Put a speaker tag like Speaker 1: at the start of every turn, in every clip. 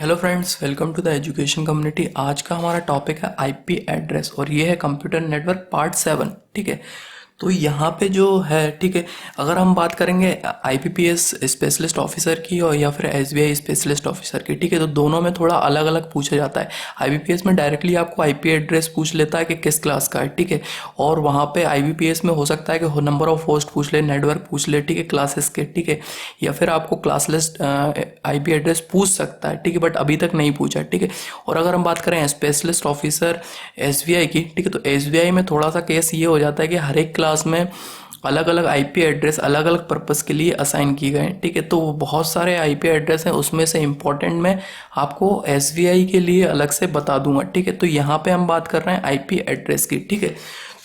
Speaker 1: Hello friends, welcome to the education community. आज का हमारा टॉपिक है आईपी एड्रेस और ये है कंप्यूटर नेटवर्क पार्ट 7। ठीक है, तो यहाँ पे जो है, ठीक है, अगर हम बात करेंगे आईपीपीएस स्पेशलिस्ट ऑफिसर की और या फिर एसबीआई स्पेशलिस्ट ऑफिसर की, ठीक है, तो दोनों में थोड़ा अलग अलग पूछा जाता है। आईबीपीएस में डायरेक्टली आपको आईपी एड्रेस पूछ लेता है कि किस क्लास का है, ठीक है, और वहाँ पे आईबीपीएस में हो सकता है कि नंबर ऑफ होस्ट पूछ ले, नेटवर्क पूछ ले, ठीक है, क्लासेस के, ठीक है, या फिर आपको क्लास लिस्ट आईपी एड्रेस पूछ सकता है, ठीक है, बट अभी तक नहीं पूछा, ठीक है। और अगर हम बात करें स्पेशलिस्ट ऑफिसर एसबीआई की, ठीक है, तो एसबीआई में थोड़ा सा केस ये हो जाता है कि हर एक क्लास में अलग अलग आईपी एड्रेस अलग अलग पर्पस के लिए असाइन किए गए हैं, ठीक है। तो बहुत सारे आईपी एड्रेस हैं, उसमें से इम्पोर्टेंट मैं आपको एसबीआई के लिए अलग से बता दूंगा, ठीक है। तो यहाँ पे हम बात कर रहे हैं आईपी एड्रेस की, ठीक है।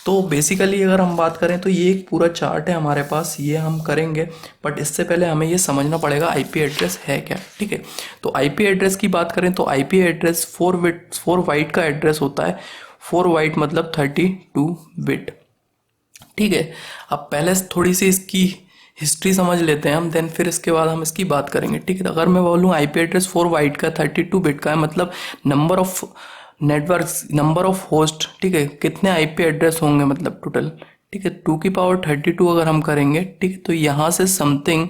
Speaker 1: तो बेसिकली अगर हम बात करें तो ये एक पूरा चार्ट है हमारे पास, ये हम करेंगे, बट इससे पहले हमें ये समझना पड़ेगा आईपी एड्रेस है क्या, ठीक है। तो आईपी एड्रेस की बात करें तो आईपी एड्रेस 4 बाइट का एड्रेस होता है। 4 बाइट मतलब 32 बिट, ठीक है। अब पहले थोड़ी सी इसकी हिस्ट्री समझ लेते हैं हम, देन फिर इसके बाद हम इसकी बात करेंगे, ठीक है। तो अगर मैं बोलूँ आईपी एड्रेस 4 बाइट का 32 बिट का है, मतलब number of networks, number of host, ठीक है, कितने आईपी एड्रेस होंगे मतलब टोटल, ठीक है, 2 की पावर 32 अगर हम करेंगे, ठीक है, तो यहाँ से समथिंग,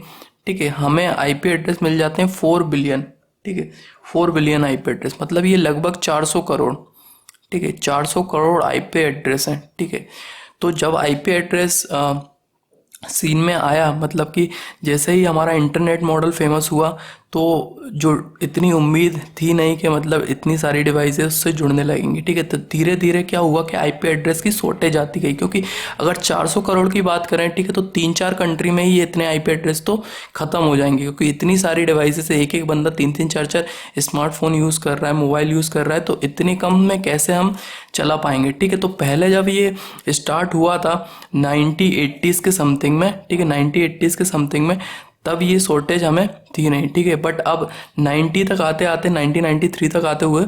Speaker 1: ठीक है, हमें आईपी एड्रेस मिल जाते हैं 4 बिलियन, ठीक है, 4 बिलियन आईपी एड्रेस, मतलब ये लगभग 400 करोड़, ठीक है, 400 करोड़ आईपी एड्रेस हैं, ठीक है। तो जब आईपी एड्रेस सीन में आया, मतलब कि जैसे ही हमारा इंटरनेट मॉडल फेमस हुआ, तो जो इतनी उम्मीद थी नहीं कि मतलब इतनी सारी डिवाइसेस उससे जुड़ने लगेंगी, ठीक है। तो धीरे धीरे क्या हुआ कि आईपी एड्रेस की शॉर्टेज आती गई, क्योंकि अगर 400 करोड़ की बात करें, ठीक है, तो 3-4 कंट्री में ही इतने आईपी एड्रेस तो ख़त्म हो जाएंगे, क्योंकि इतनी सारी डिवाइसेस है, एक एक बंदा 3-3 4-4 स्मार्टफोन यूज़ कर रहा है, मोबाइल यूज़ कर रहा है, तो इतनी कम में कैसे हम चला पाएंगे, ठीक है। तो पहले जब ये स्टार्ट हुआ था 1980s के समथिंग में, ठीक है, 1980s के समथिंग में, तब ये शॉर्टेज हमें थी नहीं, ठीक है। बट अब 90 तक आते आते 1993 तक आते हुए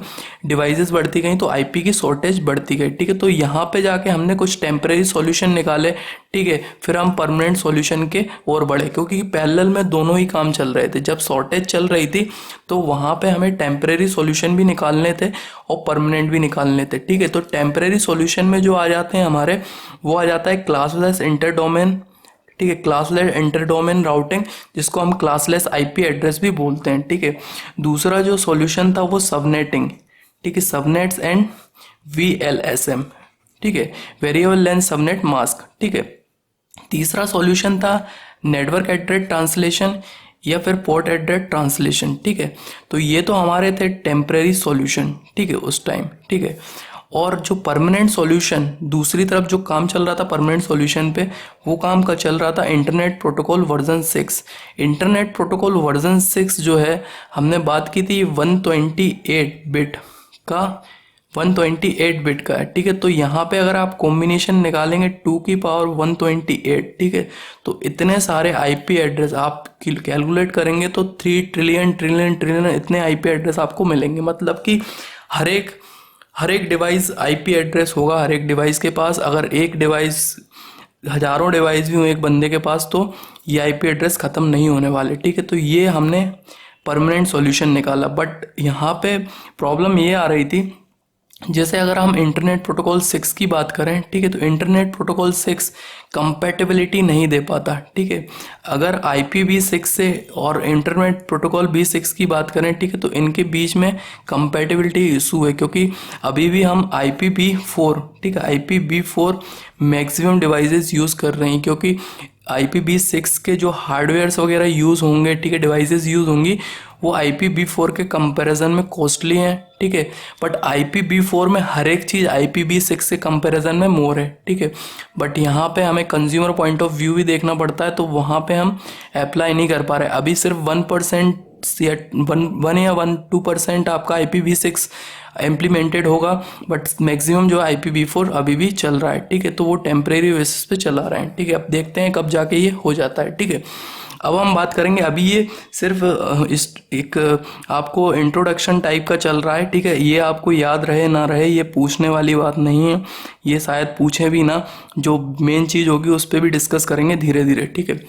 Speaker 1: डिवाइसेस बढ़ती गई, तो आईपी की शॉर्टेज बढ़ती गई, ठीक है। तो यहाँ पे जाके हमने कुछ टेम्परेरी सॉल्यूशन निकाले, ठीक है, फिर हम परमानेंट सॉल्यूशन के और बढ़े, क्योंकि पैरेलल में दोनों ही काम चल रहे थे। जब शॉर्टेज चल रही थी तो वहाँ पे हमें टेम्परेरी सॉल्यूशन भी निकालने थे और परमानेंट भी निकालने थे, ठीक है। तो टेम्परेरी सॉल्यूशन में जो आ जाते हैं हमारे, वो आ जाता है क्लासलेस इंटर डोमेन, ठीक है, क्लासलेस इंटर डोमेन राउटिंग, जिसको हम क्लासलेस आईपी एड्रेस भी बोलते हैं, ठीक है। दूसरा जो सॉल्यूशन था वो सबनेटिंग, ठीक है, सबनेट्स एंड वीएलएसएम, ठीक है, वेरिएबल लेंथ सबनेट मास्क, ठीक है। तीसरा सॉल्यूशन था नेटवर्क एड्रेस ट्रांसलेशन या फिर पोर्ट एड्रेस ट्रांसलेशन, ठीक है। तो ये तो हमारे थे टेम्परेरी सॉल्यूशन, ठीक है, उस टाइम, ठीक है। और जो परमानेंट सॉल्यूशन, दूसरी तरफ जो काम चल रहा था परमानेंट सॉल्यूशन पे, वो काम का चल रहा था internet protocol version 6। Internet protocol version 6 जो है, हमने बात की थी 128 बिट का, 128 बिट का है, ठीक है। तो यहाँ पे अगर आप कॉम्बिनेशन निकालेंगे 2 की पावर 128, ठीक है, तो इतने सारे आईपी एड्रेस आप कैलकुलेट करेंगे तो 3 ट्रिलियन ट्रिलियन ट्रिलियन इतने आईपी एड्रेस आपको मिलेंगे। मतलब कि हर एक डिवाइस आईपी एड्रेस होगा हर एक डिवाइस के पास। अगर एक डिवाइस, हजारों डिवाइस भी हो एक बंदे के पास, तो ये आईपी एड्रेस ख़त्म नहीं होने वाले, ठीक है। तो ये हमने परमानेंट सॉल्यूशन निकाला, बट यहाँ पे प्रॉब्लम ये आ रही थी, जैसे अगर हम इंटरनेट प्रोटोकॉल 6 की बात करें, ठीक है, तो इंटरनेट प्रोटोकॉल 6 कंपैटिबिलिटी नहीं दे पाता, ठीक है। अगर IPv6 से और इंटरनेट प्रोटोकॉल V6 की बात करें, ठीक है, तो इनके बीच में कंपैटिबिलिटी इशू है, क्योंकि अभी भी हम IPv4, ठीक है, IPv4 मैक्सिमम डिवाइसेस यूज़ कर रहे हैं, क्योंकि IPv6 के जो हार्डवेयर्स वगैरह यूज़ होंगे, ठीक है, डिवाइसेस यूज़ होंगी, वो IPv4 के कंपैरिजन में कॉस्टली हैं, ठीक है। बट IPv4 में हर एक चीज़ IPv6 से कंपैरिजन में मोर है, ठीक है। बट यहाँ पे हमें कंज्यूमर पॉइंट ऑफ व्यू भी देखना पड़ता है, तो वहाँ पे हम अप्लाई नहीं कर पा रहे। अभी सिर्फ 1% या 1-2% आपका IPv6 इम्प्लीमेंटेड होगा, बट मैक्सिमम जो IPv4 अभी भी चल रहा है, ठीक है। तो वो टेम्परेरी बेसिस पे चला रहे हैं, ठीक है। अब देखते हैं कब जाके ये हो जाता है, ठीक है। अब हम बात करेंगे, अभी ये सिर्फ इस एक आपको इंट्रोडक्शन टाइप का चल रहा है, ठीक है। ये आपको याद रहे ना रहे ये पूछने वाली बात नहीं है, ये शायद पूछे भी ना। जो मेन चीज़ होगी उस पर भी डिस्कस करेंगे धीरे धीरे, ठीक है।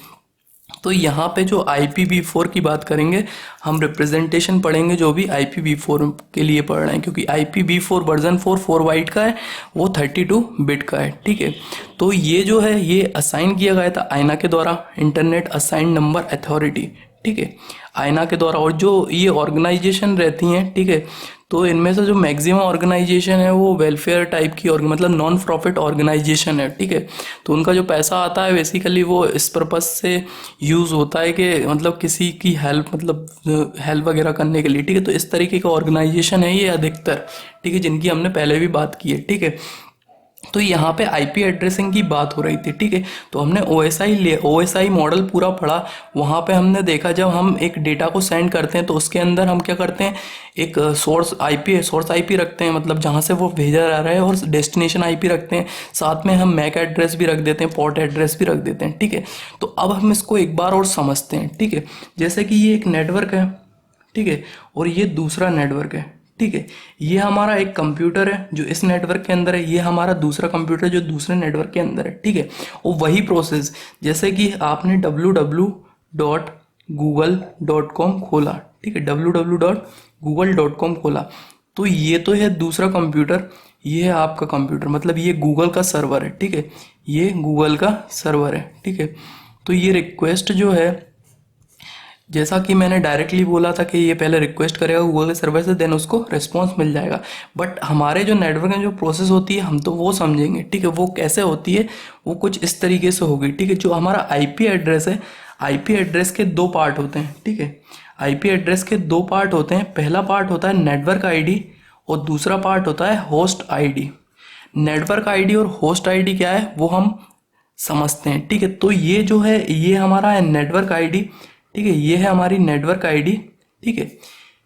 Speaker 1: तो यहाँ पे जो IPv4 की बात करेंगे, हम रिप्रेजेंटेशन पढ़ेंगे जो भी IPv4 के लिए पढ़ रहे हैं, क्योंकि IPv4 वर्जन 4 बाइट का है, वो 32 बिट का है, ठीक है। तो ये जो है ये असाइन किया गया था आईना के द्वारा, इंटरनेट असाइन नंबर अथॉरिटी, ठीक है, आईना के द्वारा। और जो ये ऑर्गेनाइजेशन रहती हैं, ठीक है, तो इनमें से जो मैक्सिमम ऑर्गेनाइजेशन है वो वेलफेयर टाइप की मतलब नॉन प्रॉफिट ऑर्गेनाइजेशन है, ठीक है। तो उनका जो पैसा आता है बेसिकली वो इस पर्पस से यूज़ होता है कि मतलब किसी की हेल्प, मतलब हेल्प वगैरह करने के लिए, ठीक है। तो इस तरीके का ऑर्गेनाइजेशन है ये अधिकतर, ठीक है, जिनकी हमने पहले भी बात की है, ठीक है। तो यहाँ पे आईपी एड्रेसिंग की बात हो रही थी, ठीक है। तो हमने ओएसआई मॉडल पूरा पढ़ा। वहाँ पे हमने देखा जब हम एक डेटा को सेंड करते हैं तो उसके अंदर हम क्या करते हैं, एक सोर्स आईपी रखते हैं, मतलब जहाँ से वो भेजा जा रहा है, और डेस्टिनेशन आईपी रखते हैं। साथ में हम मैक एड्रेस भी रख देते हैं, पोर्ट एड्रेस भी रख देते हैं, ठीक है। तो अब हम इसको एक बार और समझते हैं, ठीक है। जैसे कि ये एक नेटवर्क है, ठीक है, और ये दूसरा नेटवर्क है, ठीक है। ये हमारा एक कंप्यूटर है जो इस नेटवर्क के अंदर है, ये हमारा दूसरा कंप्यूटर जो दूसरे नेटवर्क के अंदर है, ठीक है। और वही प्रोसेस, जैसे कि आपने www.google.com खोला, ठीक है, www.google.com खोला, तो ये तो है दूसरा कंप्यूटर, ये है आपका कंप्यूटर, मतलब ये गूगल का सर्वर है, ठीक है, ये गूगल का सर्वर है, ठीक है। तो ये रिक्वेस्ट जो है, जैसा कि मैंने डायरेक्टली बोला था कि ये पहले रिक्वेस्ट करेगा गूगल के सर्वर से, देन उसको रिस्पॉन्स मिल जाएगा। बट हमारे जो नेटवर्क में जो प्रोसेस होती है हम तो वो समझेंगे, ठीक है। वो कैसे होती है, वो कुछ इस तरीके से होगी, ठीक है। जो हमारा आईपी एड्रेस है, आईपी एड्रेस के दो पार्ट होते हैं, ठीक है। आईपी एड्रेस के दो पार्ट होते हैं। पहला पार्ट होता है नेटवर्क आईडी और दूसरा पार्ट होता है होस्ट आईडी। नेटवर्क आईडी और होस्ट आईडी क्या है वो हम समझते हैं, ठीक है। तो ये जो है ये हमारा है नेटवर्क आईडी, ठीक है, ये है हमारी नेटवर्क आईडी, ठीक है,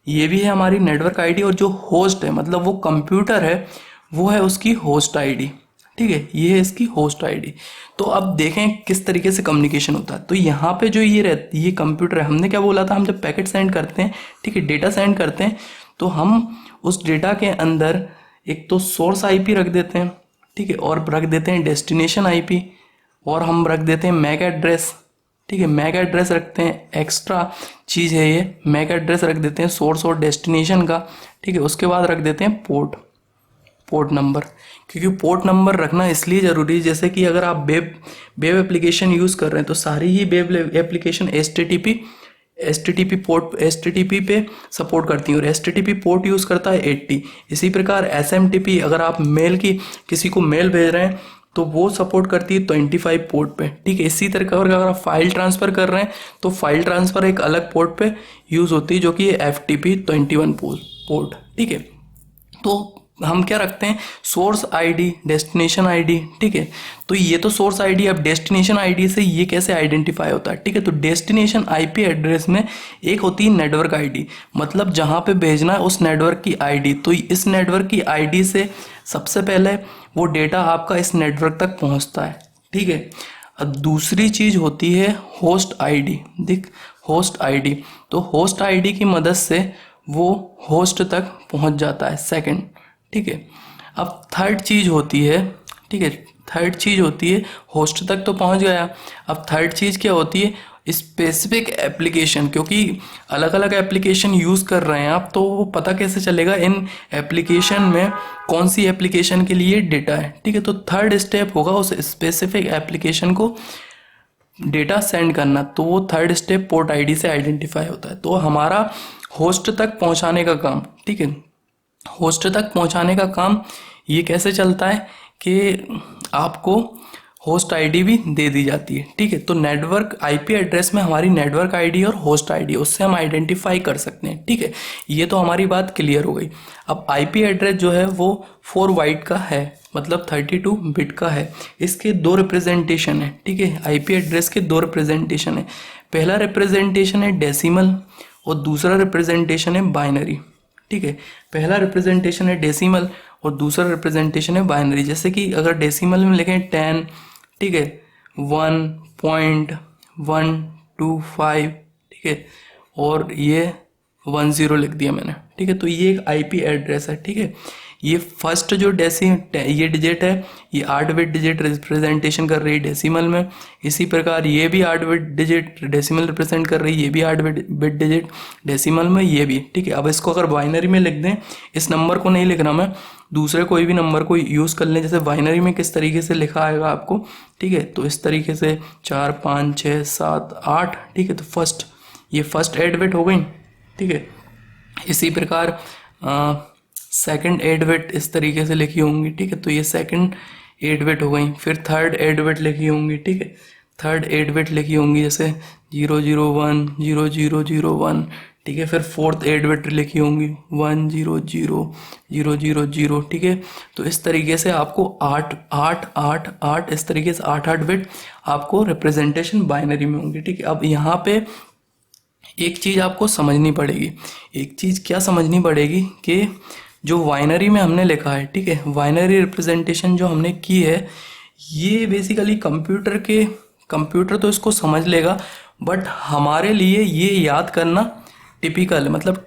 Speaker 1: ये भी है हमारी नेटवर्क आईडी। और जो होस्ट है मतलब वो कंप्यूटर है, वो है उसकी होस्ट आईडी, ठीक है, ये है इसकी होस्ट आईडी। तो अब देखें किस तरीके से कम्युनिकेशन होता है। तो यहाँ पे जो ये कंप्यूटर है, हमने क्या बोला था, हम जब पैकेट सेंड करते हैं, ठीक है, डेटा सेंड करते हैं, तो हम उस डेटा के अंदर एक तो सोर्स आईपी रख देते हैं, ठीक है, और रख देते हैं डेस्टिनेशन आईपी, और हम रख देते हैं मैक एड्रेस, ठीक है, मैक एड्रेस रखते हैं, एक्स्ट्रा चीज़ है ये, मैक एड्रेस रख देते हैं सोर्स और डेस्टिनेशन का, ठीक है। उसके बाद रख देते हैं पोर्ट नंबर, क्योंकि पोर्ट नंबर रखना इसलिए ज़रूरी है, जैसे कि अगर आप वेब एप्लीकेशन यूज़ कर रहे हैं तो सारी ही वेब एप्लीकेशन एचटीटीपी पे सपोर्ट करती है, और एचटीटीपी पोर्ट यूज़ करता है 80। इसी प्रकार एसएमटीपी, अगर आप किसी को मेल भेज रहे हैं तो वो सपोर्ट करती है 25 पोर्ट पे, ठीक है। इसी तरह का अगर आप फाइल ट्रांसफ़र कर रहे हैं तो फाइल ट्रांसफ़र एक अलग पोर्ट पे यूज़ होती है जो कि FTP 21 पोर्ट, ठीक है। तो हम क्या रखते हैं, सोर्स आईडी, डेस्टिनेशन आईडी, ठीक है। तो ये तो सोर्स आईडी, अब डेस्टिनेशन आईडी से ये कैसे आइडेंटिफाई होता है, ठीक है। तो डेस्टिनेशन आईपी एड्रेस में एक होती है नेटवर्क आईडी, मतलब जहाँ पे भेजना है उस नेटवर्क की आईडी। तो इस नेटवर्क की आईडी से सबसे पहले वो डेटा आपका इस नेटवर्क तक पहुँचता है, ठीक है। अब दूसरी चीज़ होती है होस्ट आईडी, होस्ट आईडी। तो होस्ट आईडी की मदद से वो होस्ट तक पहुँच जाता है, सेकंड, ठीक है। अब थर्ड चीज़ होती है, ठीक है, थर्ड चीज़ होती है, होस्ट तक तो पहुंच गया। अब थर्ड चीज़ क्या होती है, स्पेसिफिक एप्लीकेशन, क्योंकि अलग अलग एप्लीकेशन यूज़ कर रहे हैं आप, तो वो पता कैसे चलेगा इन एप्लीकेशन में कौन सी एप्लीकेशन के लिए डेटा है, ठीक है। तो थर्ड स्टेप होगा उस स्पेसिफिक एप्लीकेशन को डेटा सेंड करना, तो वो थर्ड स्टेप पोर्ट आईडी से आइडेंटिफाई होता है। तो हमारा होस्ट तक पहुंचाने का काम, ठीक है, होस्ट तक पहुंचाने का काम ये कैसे चलता है कि आपको होस्ट आईडी भी दे दी जाती है, ठीक है। तो नेटवर्क आईपी एड्रेस में हमारी नेटवर्क आईडी और होस्ट आईडी, उससे हम आइडेंटिफाई कर सकते हैं, ठीक है। ये तो हमारी बात क्लियर हो गई। अब आईपी एड्रेस जो है वो 4 बाइट का है, मतलब 32 बिट का है। इसके दो रिप्रेजेंटेशन है, ठीक है, आईपी एड्रेस के दो रिप्रेजेंटेशन है। पहला रिप्रेजेंटेशन है डेसिमल और दूसरा रिप्रेजेंटेशन है बाइनरी, ठीक है। पहला रिप्रेजेंटेशन है डेसिमल और दूसरा रिप्रेजेंटेशन है बाइनरी। जैसे कि अगर डेसिमल में लिखें 10, ठीक है, 1.125, ठीक है, और ये 10 लिख दिया मैंने, ठीक है। तो ये एक आईपी एड्रेस है, ठीक है। ये फर्स्ट जो ये डिजिट है ये 8 बिट डिजिट रिप्रेजेंटेशन कर रही है डेसिमल में। इसी प्रकार ये भी 8 बिट डिजिट डेसिमल रिप्रेजेंट कर रही है, ये भी 8 बिट डिजिट डेसिमल में, ये भी। ठीक है, अब इसको अगर बाइनरी में लिख दें, इस नंबर को नहीं लिखना मैं, दूसरे कोई भी नंबर को यूज़ कर लें। जैसे बाइनरी में किस तरीके से लिखा आएगा आपको, ठीक है, तो इस तरीके से 4 5 6 7 8। ठीक है, तो ये फर्स्ट 8 बिट हो गई। ठीक है, इसी प्रकार सेकंड 8 बिट इस तरीके से लिखी होंगी। ठीक है, तो ये सेकंड 8 बिट हो गई। फिर थर्ड 8 बिट लिखी होंगी। ठीक है, थर्ड 8 बिट लिखी होंगी, जैसे 0 0 1 0 0 0 1। ठीक है, फिर फोर्थ 8 बिट लिखी होंगी 1 0 0 0 0 0। ठीक है, तो इस तरीके से आपको 8 8 8 8 इस तरीके से 8 8 बिट आपको रिप्रेजेंटेशन बाइनरी में होंगी। ठीक है, अब यहाँ पे एक चीज़ आपको समझनी पड़ेगी। एक चीज़ क्या समझनी पड़ेगी कि जो बाइनरी में हमने लिखा है, ठीक है, बाइनरी रिप्रेजेंटेशन जो हमने की है, ये बेसिकली कंप्यूटर तो इसको समझ लेगा, बट हमारे लिए ये याद करना टिपिकल मतलब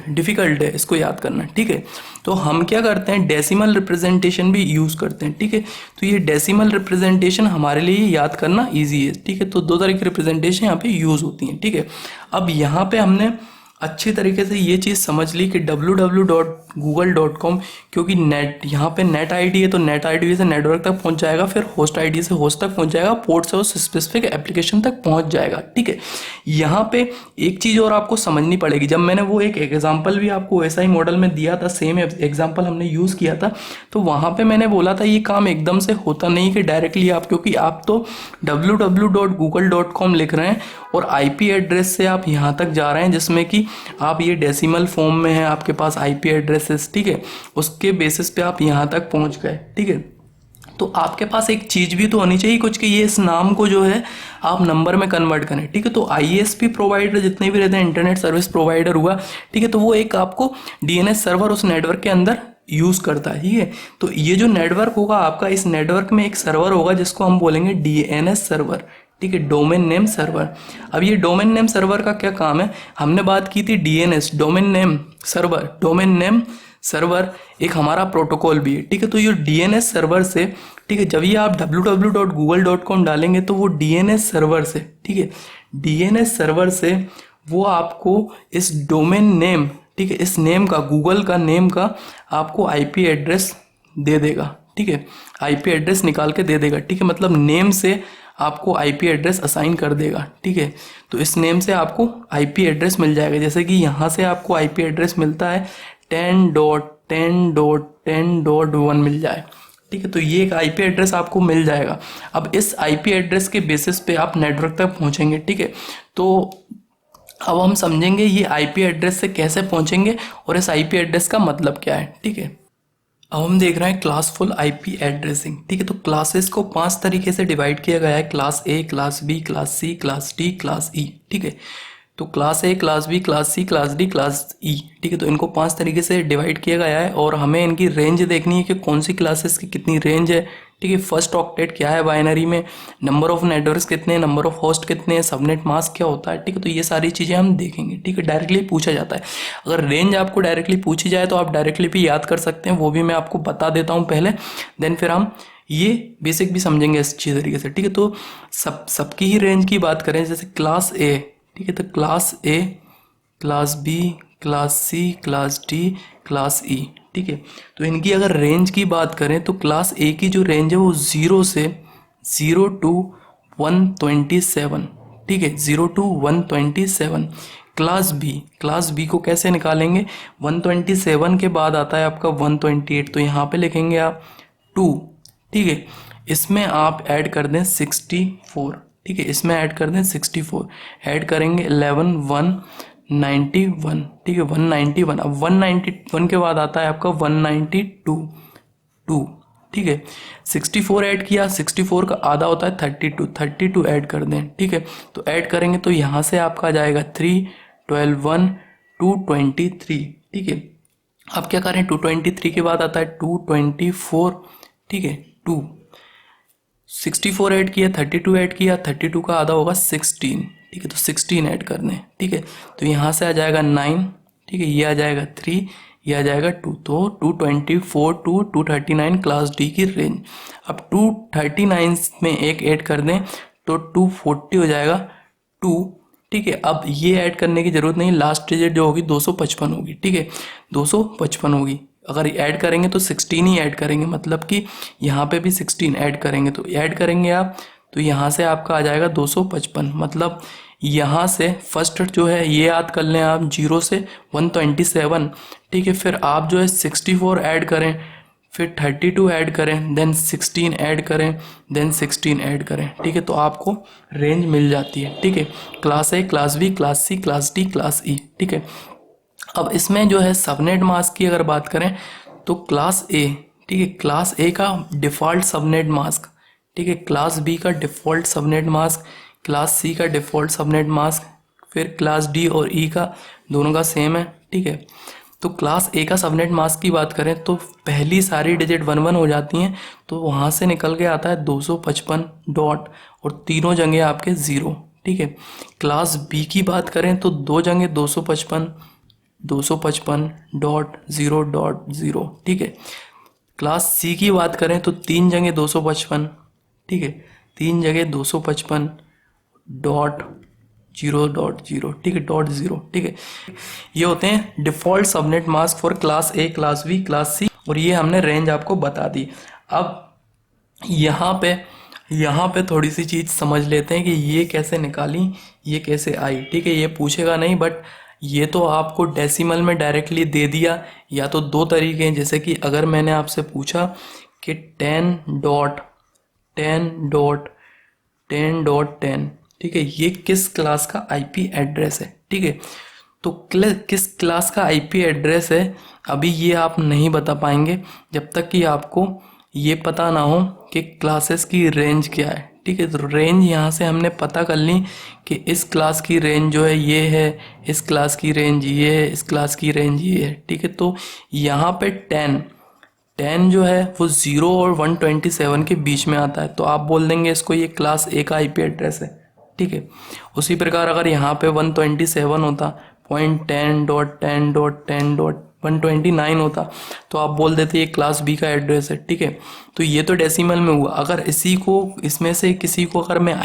Speaker 1: डिफ़िकल्ट है इसको याद करना। ठीक है, तो हम क्या करते हैं, डेसिमल रिप्रेजेंटेशन भी यूज़ करते हैं। ठीक है, तो ये डेसिमल रिप्रेजेंटेशन हमारे लिए याद करना इजी है। ठीक है, तो दो तरह की रिप्रेजेंटेशन यहाँ पे यूज़ होती हैं। ठीक है, अब यहाँ पे हमने अच्छी तरीके से ये चीज़ समझ ली कि www.google.com, क्योंकि नेट यहाँ पे नेट आईडी है, तो नेट आईडी से नेटवर्क तक पहुँच जाएगा, फिर होस्ट आईडी से होस्ट तक पहुँच जाएगा, पोर्ट से उस स्पेसिफिक एप्लीकेशन तक पहुँच जाएगा। ठीक है, यहाँ पे एक चीज़ और आपको समझनी पड़ेगी। जब मैंने वो एक एग्जाम्पल भी आपको ऐसा ही मॉडल में दिया था, सेम एग्जाम्पल हमने यूज़ किया था, तो वहाँ पर मैंने बोला था ये काम एकदम से होता नहीं कि डायरेक्टली आप, क्योंकि आप तो www.google.com लिख रहे हैं और IP एड्रेस से आप यहाँ तक जा रहे हैं, जिसमें कि आप ये डेसिमल फॉर्म में है आपके पास IP एड्रेसेस। ठीक है, उसके बेसिस पे आप यहाँ तक पहुँच गए। ठीक है, तो आपके पास एक चीज़ भी तो होनी चाहिए कुछ, कि ये इस नाम को जो है आप नंबर में कन्वर्ट करें। ठीक है, तो ISP प्रोवाइडर जितने भी रहते हैं, इंटरनेट सर्विस प्रोवाइडर हुआ, ठीक है, तो वो एक आपको DNS सर्वर उस नेटवर्क के अंदर यूज़ करता है। ठीक है, तो ये जो नेटवर्क होगा आपका, इस नेटवर्क में एक सर्वर होगा जिसको हम बोलेंगे DNS सर्वर। ठीक है, डोमेन नेम सर्वर। अब ये डोमेन नेम सर्वर का क्या काम है, हमने बात की थी DNS domain name server. Domain name server एक हमारा प्रोटोकॉल भी है। ठीक है, तो ये DNS सर्वर से, ठीक है, जब ये आप www.google.com डालेंगे तो वो DNS सर्वर से, ठीक है, DNS सर्वर से वो आपको इस डोमेन नेम, ठीक है, इस नेम का, गूगल का नेम का आपको IP एड्रेस दे देगा। ठीक है, IP एड्रेस निकाल के दे देगा। ठीक है, मतलब नेम से आपको IP एड्रेस असाइन कर देगा। ठीक है, तो इस नेम से आपको IP एड्रेस मिल जाएगा। जैसे कि यहाँ से आपको IP एड्रेस मिलता है 10.10.10.1 मिल जाए। ठीक है, तो ये एक IP एड्रेस आपको मिल जाएगा। अब इस IP एड्रेस के बेसिस पे आप नेटवर्क तक पहुँचेंगे। ठीक है, तो अब हम समझेंगे ये IP एड्रेस से कैसे पहुँचेंगे और इस IP एड्रेस का मतलब क्या है। ठीक है, अब हम देख रहे हैं क्लासफुल IP एड्रेसिंग। ठीक है, तो क्लासेस को 5 तरीके से डिवाइड किया गया है, class A, class B, class C, class D, class E। ठीक है, तो class A, class B, class C, class D, class E। ठीक है, तो इनको 5 तरीके से डिवाइड किया गया है और हमें इनकी रेंज देखनी है कि कौन सी क्लासेस की कितनी रेंज है। ठीक है, फर्स्ट ऑक्टेट क्या है बाइनरी में, नंबर ऑफ नेटवर्क्स कितने हैं, नंबर ऑफ होस्ट कितने हैं, सबनेट मास्क क्या होता है। ठीक है, तो ये सारी चीज़ें हम देखेंगे। ठीक है, डायरेक्टली पूछा जाता है। अगर रेंज आपको डायरेक्टली पूछी जाए तो आप डायरेक्टली भी याद कर सकते हैं, वो भी मैं आपको बता देता हूँ पहले, देन फिर हम ये बेसिक भी समझेंगे अच्छी तरीके से। ठीक है, तो सबकी ही रेंज की बात करें, जैसे क्लास A, ठीक है, तो class A, class B, class C, class D, class E। ठीक है, तो इनकी अगर रेंज की बात करें तो क्लास A की जो रेंज है वो 0 से 0 to 127। ठीक है, 0 to 127। क्लास B को कैसे निकालेंगे, 127 के बाद आता है आपका 128, तो यहाँ पे लिखेंगे आप 2। ठीक है, इसमें आप ऐड कर दें 64। ठीक है, इसमें ऐड कर दें 64, ऐड करेंगे 11 191। ठीक है, 191। अब 191 के बाद आता है आपका 192। ठीक है, 64 ऐड किया, 64 का आधा होता है 32 ऐड कर दें। ठीक है, तो ऐड करेंगे तो यहाँ से आपका आ जाएगा 3 12 1 223। ठीक है, अब क्या करें, 223 के बाद आता है 224। ठीक है, 64 ऐड किया, 32 ऐड किया, 32 का आधा होगा 16। ठीक है, तो 16 ऐड कर दें। ठीक है, तो यहाँ से आ जाएगा 9। ठीक है, ये आ जाएगा 3, ये आ जाएगा 2, तो 224 टू 239 क्लास डी की रेंज। अब 239 में एक ऐड कर दें तो 240 हो जाएगा 2, ठीक है। अब ये ऐड करने की जरूरत नहीं, लास्ट डिजिट जो होगी 255 होगी, ठीक है, 255 होगी। अगर ऐड करेंगे तो 16 ही ऐड करेंगे, मतलब कि यहाँ पे भी 16 ऐड करेंगे, तो ऐड करेंगे आप तो यहाँ से आपका आ जाएगा 255। मतलब यहाँ से फर्स्ट जो है ये याद कर लें आप, 0 से 127, ठीक है। फिर आप जो है 64 ऐड करें, फिर 32 ऐड करें, देन 16 ऐड करें, देन 16 ऐड करें, ठीक है। तो आपको रेंज मिल जाती है, ठीक है। Class A, class B, class C, class D, class E, ठीक है। अब इसमें जो है सबनेट मास्क की अगर बात करें तो क्लास ए, ठीक है, क्लास ए का डिफ़ॉल्ट सबनेट मास्क, ठीक है, क्लास बी का default subnet mask, class C का डिफ़ॉल्ट सबनेट मास्क, फिर क्लास डी और ई का दोनों का सेम है, ठीक है। तो क्लास ए का सबनेट मास्क की बात करें तो पहली सारी डिजिट 1 1 हो जाती हैं, तो वहाँ से निकल के आता है 255 डॉट और तीनों जगह आपके 0, ठीक है। क्लास बी की बात करें तो 2 जगह 255 डॉट 0.0, ठीक है। क्लास सी की बात करें तो 3 जगह 255, ठीक है, 3 जगह 255 डॉट 0.0, ठीक है, .0, ठीक है। ये होते हैं default subnet mask for class A, class B, class C, और ये हमने रेंज आपको बता दी। अब यहाँ पे थोड़ी सी चीज़ समझ लेते हैं कि ये कैसे निकाली, ये कैसे आई, ठीक है। ये पूछेगा नहीं, बट ये तो आपको डेसिमल में डायरेक्टली दे दिया, या तो दो तरीके हैं, जैसे कि अगर मैंने आपसे पूछा कि 10.10.10.10, ठीक है, ये किस क्लास का आईपी एड्रेस है, ठीक है। तो किस क्लास का आईपी एड्रेस है अभी ये आप नहीं बता पाएंगे जब तक कि आपको ये पता ना हो कि क्लासेस की रेंज क्या है, ठीक है। तो रेंज यहाँ से हमने पता कर ली कि इस क्लास की रेंज जो है ये है, इस क्लास की रेंज ये है, इस क्लास की रेंज ये है, ठीक है। तो यहाँ पे 10 जो है वो 0 और 127 के बीच में आता है, तो आप बोल देंगे इसको ये क्लास ए का आईपी एड्रेस है, ठीक है। उसी प्रकार अगर यहाँ पे 127 होता, .10.10.10.129 होता, तो आप बोल देते ये क्लास बी का एड्रेस है, ठीक है। तो ये तो डेसिमल में हुआ। अगर इसी को इसमें से किसी को अगर मैं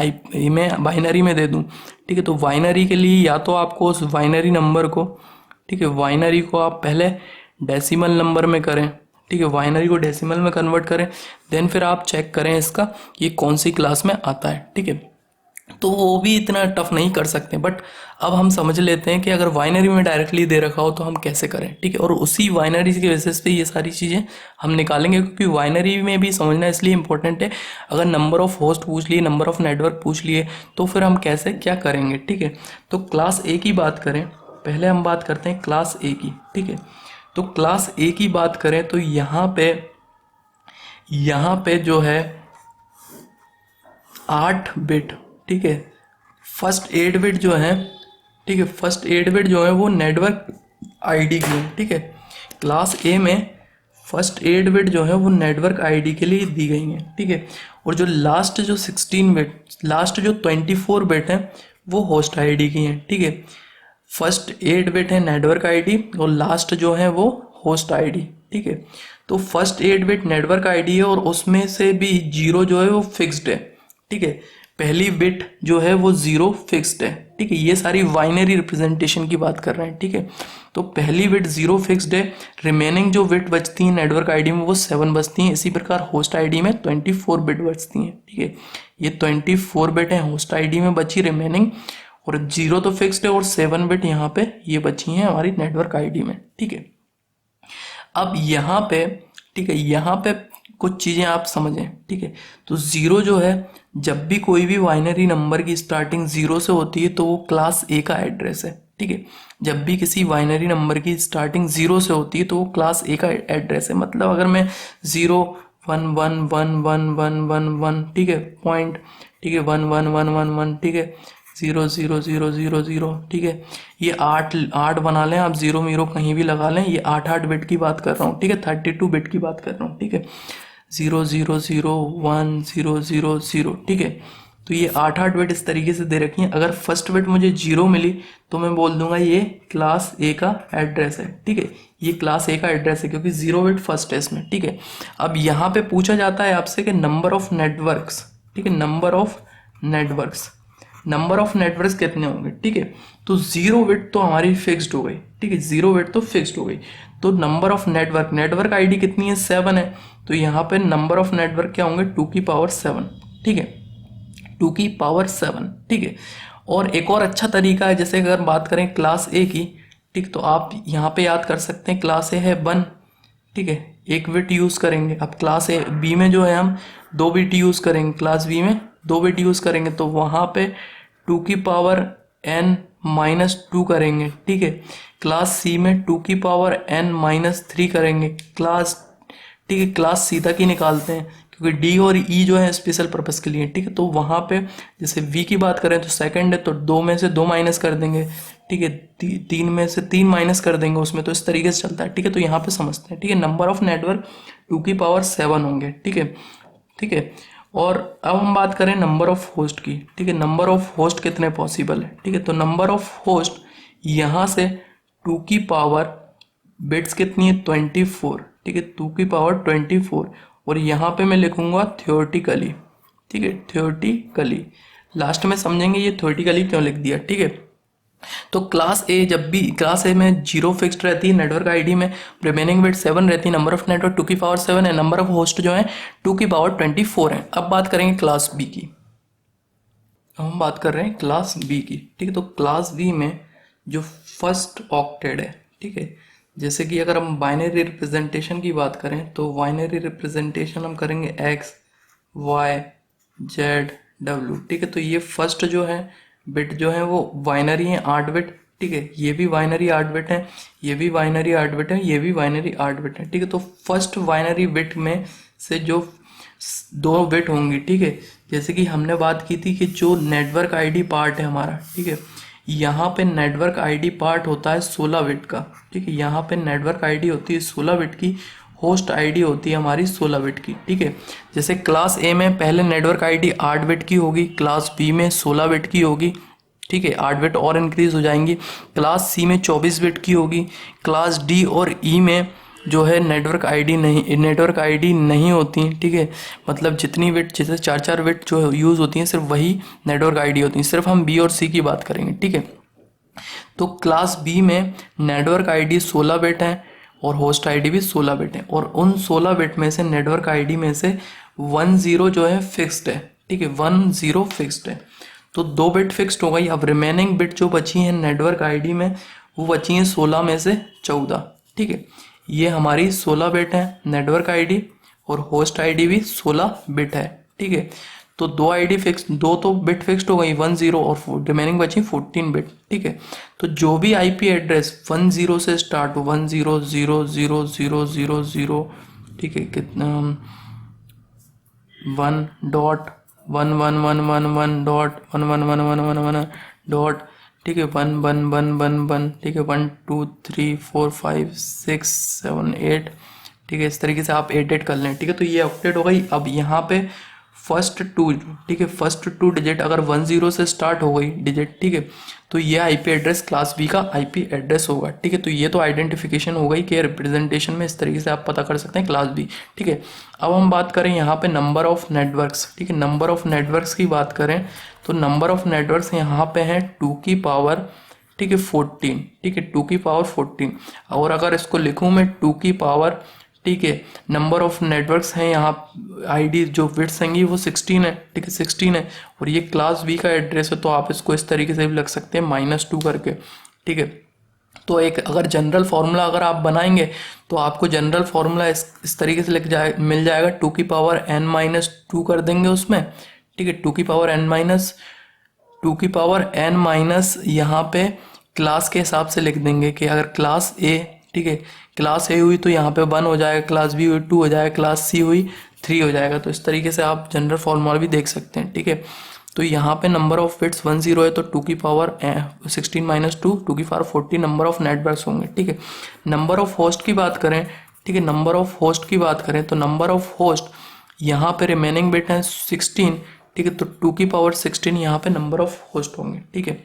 Speaker 1: बाइनरी में दे दूं, ठीक है, तो बाइनरी के लिए या तो आपको उस बाइनरी नंबर को, ठीक है, बाइनरी को आप पहले डेसिमल नंबर में करें, ठीक है, बाइनरी को डेसिमल में कन्वर्ट करें, देन फिर आप चेक करें इसका ये कौन सी क्लास में आता है, ठीक है। तो वो भी इतना टफ नहीं कर सकते, बट अब हम समझ लेते हैं कि अगर वाइनरी में डायरेक्टली दे रखा हो तो हम कैसे करें, ठीक है। और उसी वाइनरी के बेसिस पे ये सारी चीज़ें हम निकालेंगे, क्योंकि वाइनरी में भी समझना इसलिए इंपॉर्टेंट है। अगर नंबर ऑफ होस्ट पूछ लिए, नंबर ऑफ नेटवर्क पूछ लिए, तो फिर हम कैसे क्या करेंगे, ठीक है। तो क्लास ए की बात करें, पहले हम बात करते हैं क्लास ए की, ठीक है। तो क्लास ए की बात करें तो यहाँ पे जो है 8 बिट, ठीक है, फर्स्ट 8 बिट जो है, ठीक है, फर्स्ट 8 बिट जो है वो नेटवर्क आईडी की है, ठीक है। क्लास ए में फर्स्ट 8 बिट जो है वो नेटवर्क आईडी के लिए दी गई है, ठीक है। और जो लास्ट जो 16 बिट, लास्ट जो 24 बिट है वो होस्ट आईडी की है, ठीक है। फर्स्ट 8 बिट है नेटवर्क आईडी और लास्ट जो है वो होस्ट आईडी, ठीक है। तो फर्स्ट 8 बिट नेटवर्क आईडी है और उसमें से भी 0 जो है वो फिक्स्ड है, ठीक है। पहली बिट जो है वो 0 फिक्स्ड है, ठीक है। ये सारी बाइनरी रिप्रेजेंटेशन की बात कर रहे हैं, ठीक है। तो पहली बिट 0 फिक्स्ड है, रिमेनिंग जो बिट बचती हैं नेटवर्क आईडी में वो 7 बचती हैं। इसी प्रकार होस्ट आईडी में 24 बिट बचती हैं, ठीक है। ये 24 बिट है होस्ट आईडी में बची रिमेनिंग, और 0 तो फिक्स्ड है और 7 बिट यहाँ पे ये बची हैं हमारी नेटवर्क आईडी में, ठीक है। अब यहाँ पे, ठीक है, यहाँ पे कुछ चीज़ें आप समझें, ठीक है। तो 0 जो है, जब भी कोई भी बाइनरी नंबर की स्टार्टिंग 0 से होती है तो वो क्लास ए का एड्रेस है, ठीक है। जब भी किसी बाइनरी नंबर की स्टार्टिंग 0 से होती है तो वो क्लास ए का एड्रेस है। मतलब अगर मैं 0 1 1 1 1 1 1 1, ठीक है, पॉइंट, ठीक है, 1 1 1 1 1, ठीक है, 0 0 0 0 0, ठीक है। ये 8 बना लें आप, 0 0 कहीं भी लगा लें। ये 8 बिट की बात कर रहा हूँ, ठीक है, 32 बिट की बात कर रहा हूँ, ठीक है। 0 0 0 1 0 0 0, ठीक है। तो ये 8 बिट इस तरीके से दे रखी हैं। अगर फर्स्ट बिट मुझे 0 मिली तो मैं बोल दूंगा ये क्लास ए का एड्रेस है, ठीक है, ये क्लास ए का एड्रेस है क्योंकि 0 बिट फर्स्ट है इसमें, ठीक है। अब यहाँ पे पूछा जाता है आपसे कि नंबर ऑफ नेटवर्क्स, ठीक है, नंबर ऑफ नेटवर्क्स कितने होंगे, ठीक है। तो 0 बिट तो हमारी फिक्स्ड हो गई, ठीक है, 0 बिट तो फिक्स्ड हो गई। तो नंबर ऑफ नेटवर्क आईडी कितनी है, 7 है। तो यहाँ पे नंबर ऑफ नेटवर्क क्या होंगे, 2 की पावर 7, ठीक है, 2 की पावर 7, ठीक है। और एक और अच्छा तरीका है, जैसे अगर बात करें क्लास ए की, ठीक, तो आप यहाँ पे याद कर सकते हैं क्लास ए है 1, ठीक है, 1 बिट यूज़ करेंगे। अब क्लास ए बी में जो है हम 2 बिट यूज़ करेंगे, क्लास बी में 2 बिट यूज़ करेंगे, तो वहाँ पे 2 की पावर n-2 करेंगे, ठीक है। क्लास सी में 2 की पावर n-3 करेंगे, ठीक है, क्लास सी तक ही निकालते हैं क्योंकि डी और ई जो है स्पेशल पर्पस के लिए, ठीक है। तो वहाँ पे जैसे वी की बात करें तो सेकंड है, तो 2 में से 2 माइनस कर देंगे, ठीक है, 3 में से 3 माइनस कर देंगे उसमें, तो इस तरीके से चलता है, ठीक है। तो यहाँ पे समझते हैं, ठीक है, नंबर ऑफ नेटवर्क 2 की पावर 7 होंगे, ठीक है, ठीक है। और अब हम बात करें नंबर ऑफ होस्ट की, ठीक है, नंबर ऑफ होस्ट कितने पॉसिबल है, ठीक है। तो नंबर ऑफ होस्ट यहाँ से 2 की पावर बिट्स कितनी है, 24, ठीक है, 2 की पावर 24, और यहाँ पे मैं लिखूंगा थियोरटिकली, ठीक है, थियोरटिकली। लास्ट में समझेंगे ये थियोरटिकली क्यों लिख दिया, ठीक है। तो क्लास ए, जब भी क्लास ए में 0 फिक्स्ड रहती है, नेटवर्क आईडी में रिमेनिंग बिट 7 रहती है, नंबर ऑफ नेटवर्क 2 की पावर 7 है, नंबर ऑफ होस्ट जो है 2 की पावर 24 है। अब बात करेंगे क्लास बी की, हम बात कर रहे हैं क्लास बी की, ठीक है। तो क्लास बी में जो फर्स्ट ऑक्टेड है, ठीक है, जैसे कि अगर हम बाइनरी रिप्रेजेंटेशन की बात करें तो बाइनरी रिप्रेजेंटेशन हम करेंगे एक्स वाई जेड डब्ल्यू, ठीक है। तो ये फर्स्ट जो है बिट जो है वो बाइनरी है 8 बिट, ठीक है, ये भी बाइनरी 8 बिट है, ये भी बाइनरी 8 बिट है, ये भी बाइनरी 8 बिट है, ठीक है। तो फर्स्ट बाइनरी बिट में से जो 2 बिट होंगी, ठीक है, जैसे कि हमने बात की थी कि जो नेटवर्क आईडी पार्ट है हमारा, ठीक है, यहाँ पे नेटवर्क आईडी पार्ट होता है 16 बिट का, ठीक है, यहाँ पे नेटवर्क आईडी होती है 16 बिट की, होस्ट आईडी होती है हमारी 16 बिट की, ठीक है। जैसे क्लास ए में पहले नेटवर्क आईडी 8 बिट की होगी, क्लास बी में 16 बिट की होगी, ठीक है, 8 बिट और इंक्रीज हो जाएंगी, क्लास सी में 24 बिट की होगी, क्लास डी और ई में जो है नेटवर्क आईडी नहीं होती, ठीक है, मतलब जितनी बिट, जैसे 4 बिट जो यूज़ होती हैं सिर्फ वही नेटवर्क आईडी होती हैं, सिर्फ हम बी और सी की बात करेंगे, ठीक है। तो क्लास बी में नेटवर्क आईडी 16 बिट है और होस्ट आईडी भी 16 बिट है, और उन 16 बिट में से नेटवर्क आईडी में से 10 जो है फिक्स्ड है, ठीक है, 10 फिक्स्ड है। तो 2 बिट फिक्स्ड हो गई। अब रिमेनिंग बिट जो बची हैं नेटवर्क आईडी में वो बची हैं 16 में से 14, ठीक है। ये हमारी 16 बिट है नेटवर्क आईडी और होस्ट आईडी भी 16 बिट है, ठीक है। तो 2 आईडी फिक्स, 2 तो बिट फिक्स्ड हो गई 10 और रिमेनिंग बची 14 बिट, ठीक है। तो जो भी आईपी एड्रेस 10 से स्टार्ट हो, 10000000, ठीक है, कितना 1.11111.1111111 डॉट, ठीक है, 11111, ठीक है, 1 2 3 4 5 6 7 8, ठीक है, इस तरीके से आप 8 कर लें, ठीक है। तो ये अपडेट हो गई। अब यहाँ पे फर्स्ट 2, ठीक है, फर्स्ट 2 डिजिट अगर 10 से स्टार्ट हो गई डिजिट, ठीक है, तो ये आईपी एड्रेस क्लास बी का आईपी एड्रेस होगा, ठीक है। तो ये तो आइडेंटिफिकेशन हो गई कि रिप्रेजेंटेशन में इस तरीके से आप पता कर सकते हैं क्लास बी, ठीक है। अब हम बात करें यहाँ पे नंबर ऑफ नेटवर्क्स, ठीक है, नंबर ऑफ नेटवर्क्स की बात करें तो नंबर ऑफ नेटवर्क्स यहाँ पे हैं 2 की पावर, ठीक है, 14, ठीक है, 2 की पावर 14। और अगर इसको लिखूँ मैं 2 की पावर, ठीक है, नंबर ऑफ नेटवर्क्स हैं यहाँ आईडी जो बिट्स होंगी वो 16 है, ठीक है, 16 है, और ये क्लास बी का एड्रेस है, तो आप इसको इस तरीके से भी लग सकते हैं -2 करके, ठीक है। तो एक अगर जनरल फार्मूला अगर आप बनाएंगे तो आपको जनरल फार्मूला इस तरीके से मिल जाएगा, 2 की पावर n-2 कर देंगे उसमें, ठीक है, 2 की पावर n- यहाँ पे क्लास के हिसाब से लिख देंगे कि अगर क्लास ए, ठीक है, क्लास ए हुई तो यहाँ पे 1 हो जाएगा, क्लास बी हुई 2 हो जाएगा, क्लास सी हुई 3 हो जाएगा। तो इस तरीके से आप जनरल फॉर्मूला भी देख सकते हैं, ठीक है। तो यहाँ पे नंबर ऑफ बिट्स 10 है तो 2 की पावर 16 - 2, 2 की पावर 40 नंबर ऑफ नेटवर्क्स होंगे, ठीक है। नंबर ऑफ होस्ट की बात करें, ठीक है, नंबर ऑफ होस्ट की बात करें तो नंबर ऑफ होस्ट यहाँ पे रिमेनिंग बिट है 16, ठीक है। तो 2 की पावर 16 यहाँ पे नंबर ऑफ होस्ट होंगे, ठीक है,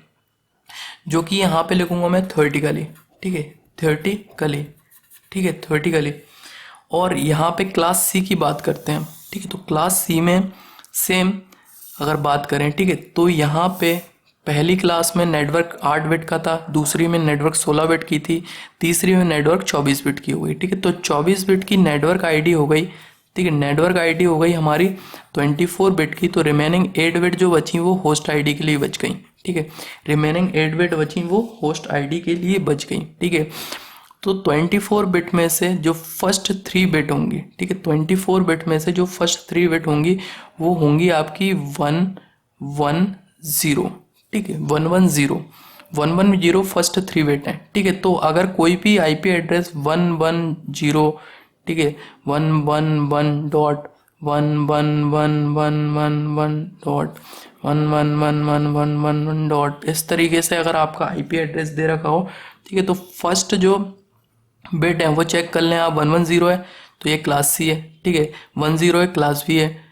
Speaker 1: जो कि यहाँ पे लिखूंगा मैं थ्योरेटिकली, ठीक है, थ्योरेटिकली, ठीक है, थ्योरेटिकली। और यहाँ पे क्लास सी की बात करते हैं, ठीक है। तो क्लास सी में सेम अगर बात करें, ठीक है, तो यहाँ पे पहली क्लास में नेटवर्क 8 बिट का था, दूसरी में नेटवर्क 16 बिट की थी, तीसरी में नेटवर्क 24 बिट की हो गई, ठीक है। तो 24 बिट की नेटवर्क आईडी हो गई, ठीक है, नेटवर्क आईडी हो गई हमारी 24 बिट की। तो रिमेनिंग 8 बिट जो बची वो होस्ट आईडी के लिए बच गई, ठीक है, रिमेनिंग 8 बिट बची वो होस्ट आईडी के लिए बच गई, ठीक है। तो 24 बिट में से जो फर्स्ट 3 बिट होंगी, ठीक है, 24 बिट में से जो फर्स्ट 3 बिट होंगी वो होंगी आपकी 110, ठीक है, 110 फर्स्ट 3 बिट है, ठीक है। तो अगर कोई भी आईपी एड्रेस 110, ठीक है, 111.1111111.1111111 इस तरीके से अगर आपका आईपी एड्रेस दे रखा हो, ठीक है, तो फर्स्ट जो बिट है वो चेक कर लें आप। 110 है तो ये क्लास सी है, ठीक है, 10 है क्लास बी है,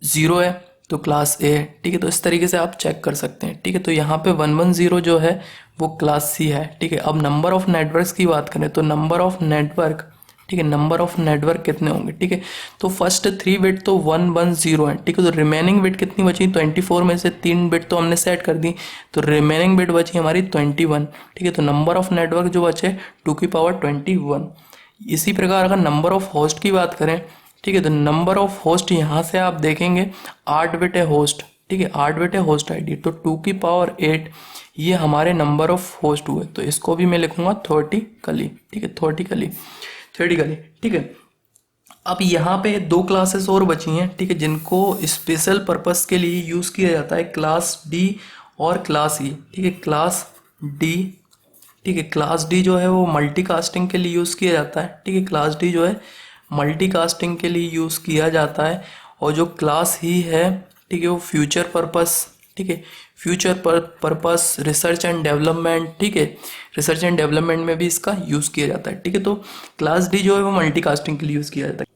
Speaker 1: 0 है तो क्लास ए है, ठीक है। तो इस तरीके से आप चेक कर सकते हैं, ठीक है। तो यहाँ पे 110 जो है वो क्लास सी है, ठीक है। अब नंबर ऑफ नेटवर्क्स की बात करें तो नंबर ऑफ नेटवर्क, ठीक है, नंबर ऑफ नेटवर्क कितने होंगे, ठीक है। तो फर्स्ट 3 बिट तो 110 है, ठीक है। तो रिमेनिंग बिट कितनी बची, 24 में से 3 बिट तो हमने सेट कर दी, तो रिमेनिंग बिट बची हमारी 21, ठीक है। तो नंबर ऑफ नेटवर्क जो बचे 2 की पावर 21। इसी प्रकार अगर नंबर ऑफ होस्ट की बात करें, ठीक है, तो नंबर ऑफ होस्ट यहाँ से आप देखेंगे 8 बिट है होस्ट, ठीक है, 8 बिट है होस्ट आईडी, तो 2 की पावर 8 ये हमारे नंबर ऑफ होस्ट हुए। तो इसको भी मैं लिखूंगा थ्योरेटिकली, ठीक है, थ्योरेटिकली, ठीक है। अब यहाँ पे 2 क्लासेस और बची हैं, ठीक है, जिनको स्पेशल पर्पस के लिए यूज़ किया जाता है, क्लास डी और क्लास ई, ठीक है, क्लास डी, ठीक है, क्लास डी जो है वो मल्टीकास्टिंग के लिए यूज़ किया जाता है, ठीक है, क्लास डी जो है मल्टीकास्टिंग के लिए यूज़ किया जाता है। और जो क्लास ई है, ठीक है, वो फ्यूचर पर्पस, ठीक है, future purpose research and development, ठीक है, रिसर्च एंड डेवलपमेंट में भी इसका यूज़ किया जाता है, ठीक है। तो क्लास डी जो है वो मल्टीकास्टिंग के लिए यूज़ किया जाता है।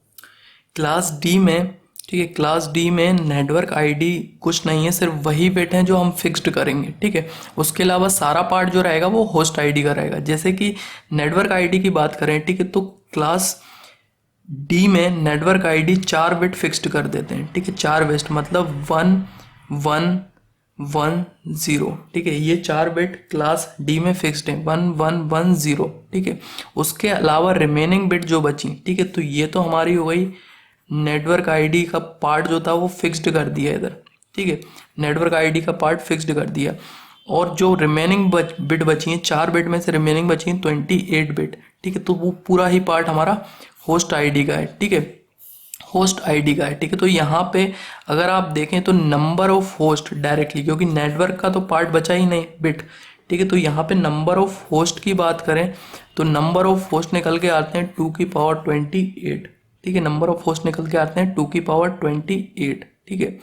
Speaker 1: क्लास डी में, ठीक है, क्लास डी में नेटवर्क आईडी कुछ नहीं है, सिर्फ वही बिट हैं जो हम फिक्स्ड करेंगे, ठीक है। उसके अलावा सारा पार्ट जो रहेगा वो होस्ट आईडी का रहेगा। जैसे कि नेटवर्क आईडी की बात करें, ठीक है, तो क्लास डी में नेटवर्क आईडी 4 बिट फिक्स्ड कर देते हैं, ठीक है, 4 बिट मतलब 1110, ठीक है, ये 4 बिट क्लास डी में फिक्स्ड है, 1110, ठीक है। उसके अलावा रिमेनिंग बिट जो बची, ठीक है, तो ये तो हमारी हो गई नेटवर्क आईडी का पार्ट जो था वो फिक्स्ड कर दिया इधर, ठीक है, नेटवर्क आईडी का पार्ट फिक्स्ड कर दिया। और जो रिमेनिंग बिट बची हैं, 4 बिट में से रिमेनिंग बची हैं 28 बिट, ठीक है, तो वो पूरा ही पार्ट हमारा होस्ट आईडी का है, ठीक है, होस्ट आईडी का है, ठीक है। तो यहाँ पे अगर आप देखें तो नंबर ऑफ होस्ट डायरेक्टली, क्योंकि नेटवर्क का तो पार्ट बचा ही नहीं बिट, ठीक है, तो यहाँ पे नंबर ऑफ होस्ट की बात करें तो नंबर ऑफ होस्ट निकल के आते हैं 2 की पावर 28, ठीक है, नंबर ऑफ होस्ट निकल के आते हैं 2 की पावर 28, ठीक है।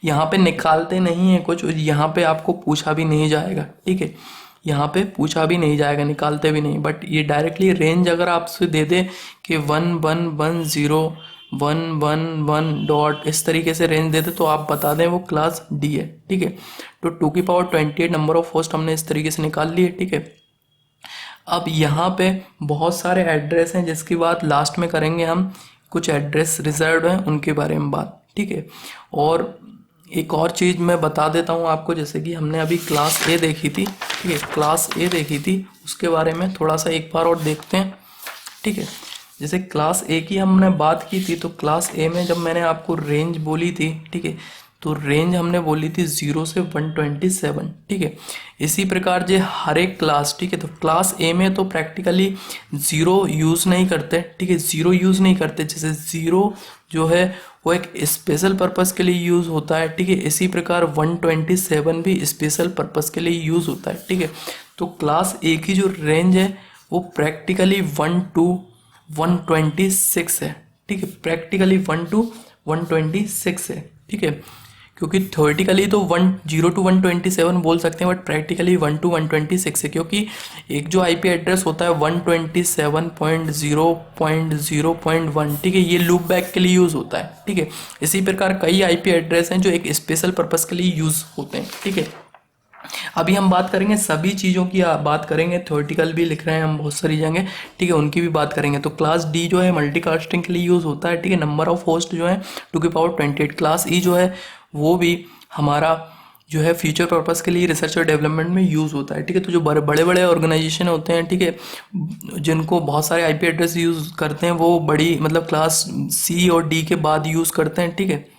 Speaker 1: यहाँ पे निकालते नहीं है कुछ, यहाँ पे आपको पूछा भी नहीं जाएगा, ठीक है, यहाँ पे पूछा भी नहीं जाएगा, निकालते भी नहीं, बट ये डायरेक्टली रेंज अगर आपसे दे दे कि 1110 डॉट इस तरीके से रेंज देते तो आप बता दें वो क्लास डी है, ठीक है। तो 2 की पावर 28 नंबर ऑफ होस्ट हमने इस तरीके से निकाल लिए, ठीक है। अब यहाँ पे बहुत सारे एड्रेस हैं जिसकी बात लास्ट में करेंगे हम, कुछ एड्रेस रिजर्व हैं उनके बारे में बात, ठीक है। और एक और चीज़ मैं बता देता हूँ आपको, जैसे कि हमने अभी क्लास ए देखी थी, ठीक है, क्लास ए देखी थी, उसके बारे में थोड़ा सा एक बार और देखते हैं, ठीक है। जैसे क्लास ए की हमने बात की थी, तो क्लास ए में जब मैंने आपको रेंज बोली थी, ठीक है, तो रेंज हमने बोली थी 0 से 127, ठीक है। इसी प्रकार जो हर एक क्लास, ठीक है, तो क्लास ए में तो प्रैक्टिकली 0 यूज़ नहीं करते, ठीक है, 0 यूज़ नहीं करते। जैसे 0 जो है वो एक स्पेशल पर्पस के लिए यूज़ होता है, ठीक है। इसी प्रकार 127 भी स्पेशल पर्पस के लिए यूज़ होता है, ठीक है। तो क्लास ए की जो रेंज है वो प्रैक्टिकली 1 to 126 है, ठीक है, प्रैक्टिकली 1 to 126 है, ठीक है। क्योंकि थ्योरेटिकली तो 10 to 127 बोल सकते हैं, बट प्रैक्टिकली 1 to 126 है, क्योंकि एक जो आईपी एड्रेस होता है 127.0.0.1, ठीक है, ये लूप बैक के लिए यूज़ होता है, ठीक है। इसी प्रकार कई आईपी एड्रेस हैं जो एक स्पेशल पर्पस के लिए यूज़ होते हैं, ठीक है। अभी हम बात करेंगे सभी चीज़ों की, बात करेंगे, थ्योरेटिकल भी लिख रहे हैं हम बहुत सारी जगह, ठीक है, उनकी भी बात करेंगे। तो क्लास डी जो है मल्टीकास्टिंग के लिए यूज़ होता है, ठीक है। नंबर ऑफ होस्ट जो है 2 की पावर 28। क्लास ई जो है वो भी हमारा जो है फ्यूचर पर्पस के लिए रिसर्च और डेवलपमेंट में यूज़ होता है, ठीक है। तो जो बड़े बड़े ऑर्गेनाइजेशन होते हैं, ठीक है, जिनको बहुत सारे आईपी एड्रेस यूज़ करते हैं, वो बड़ी मतलब क्लास सी और डी के बाद यूज़ करते हैं, ठीक है।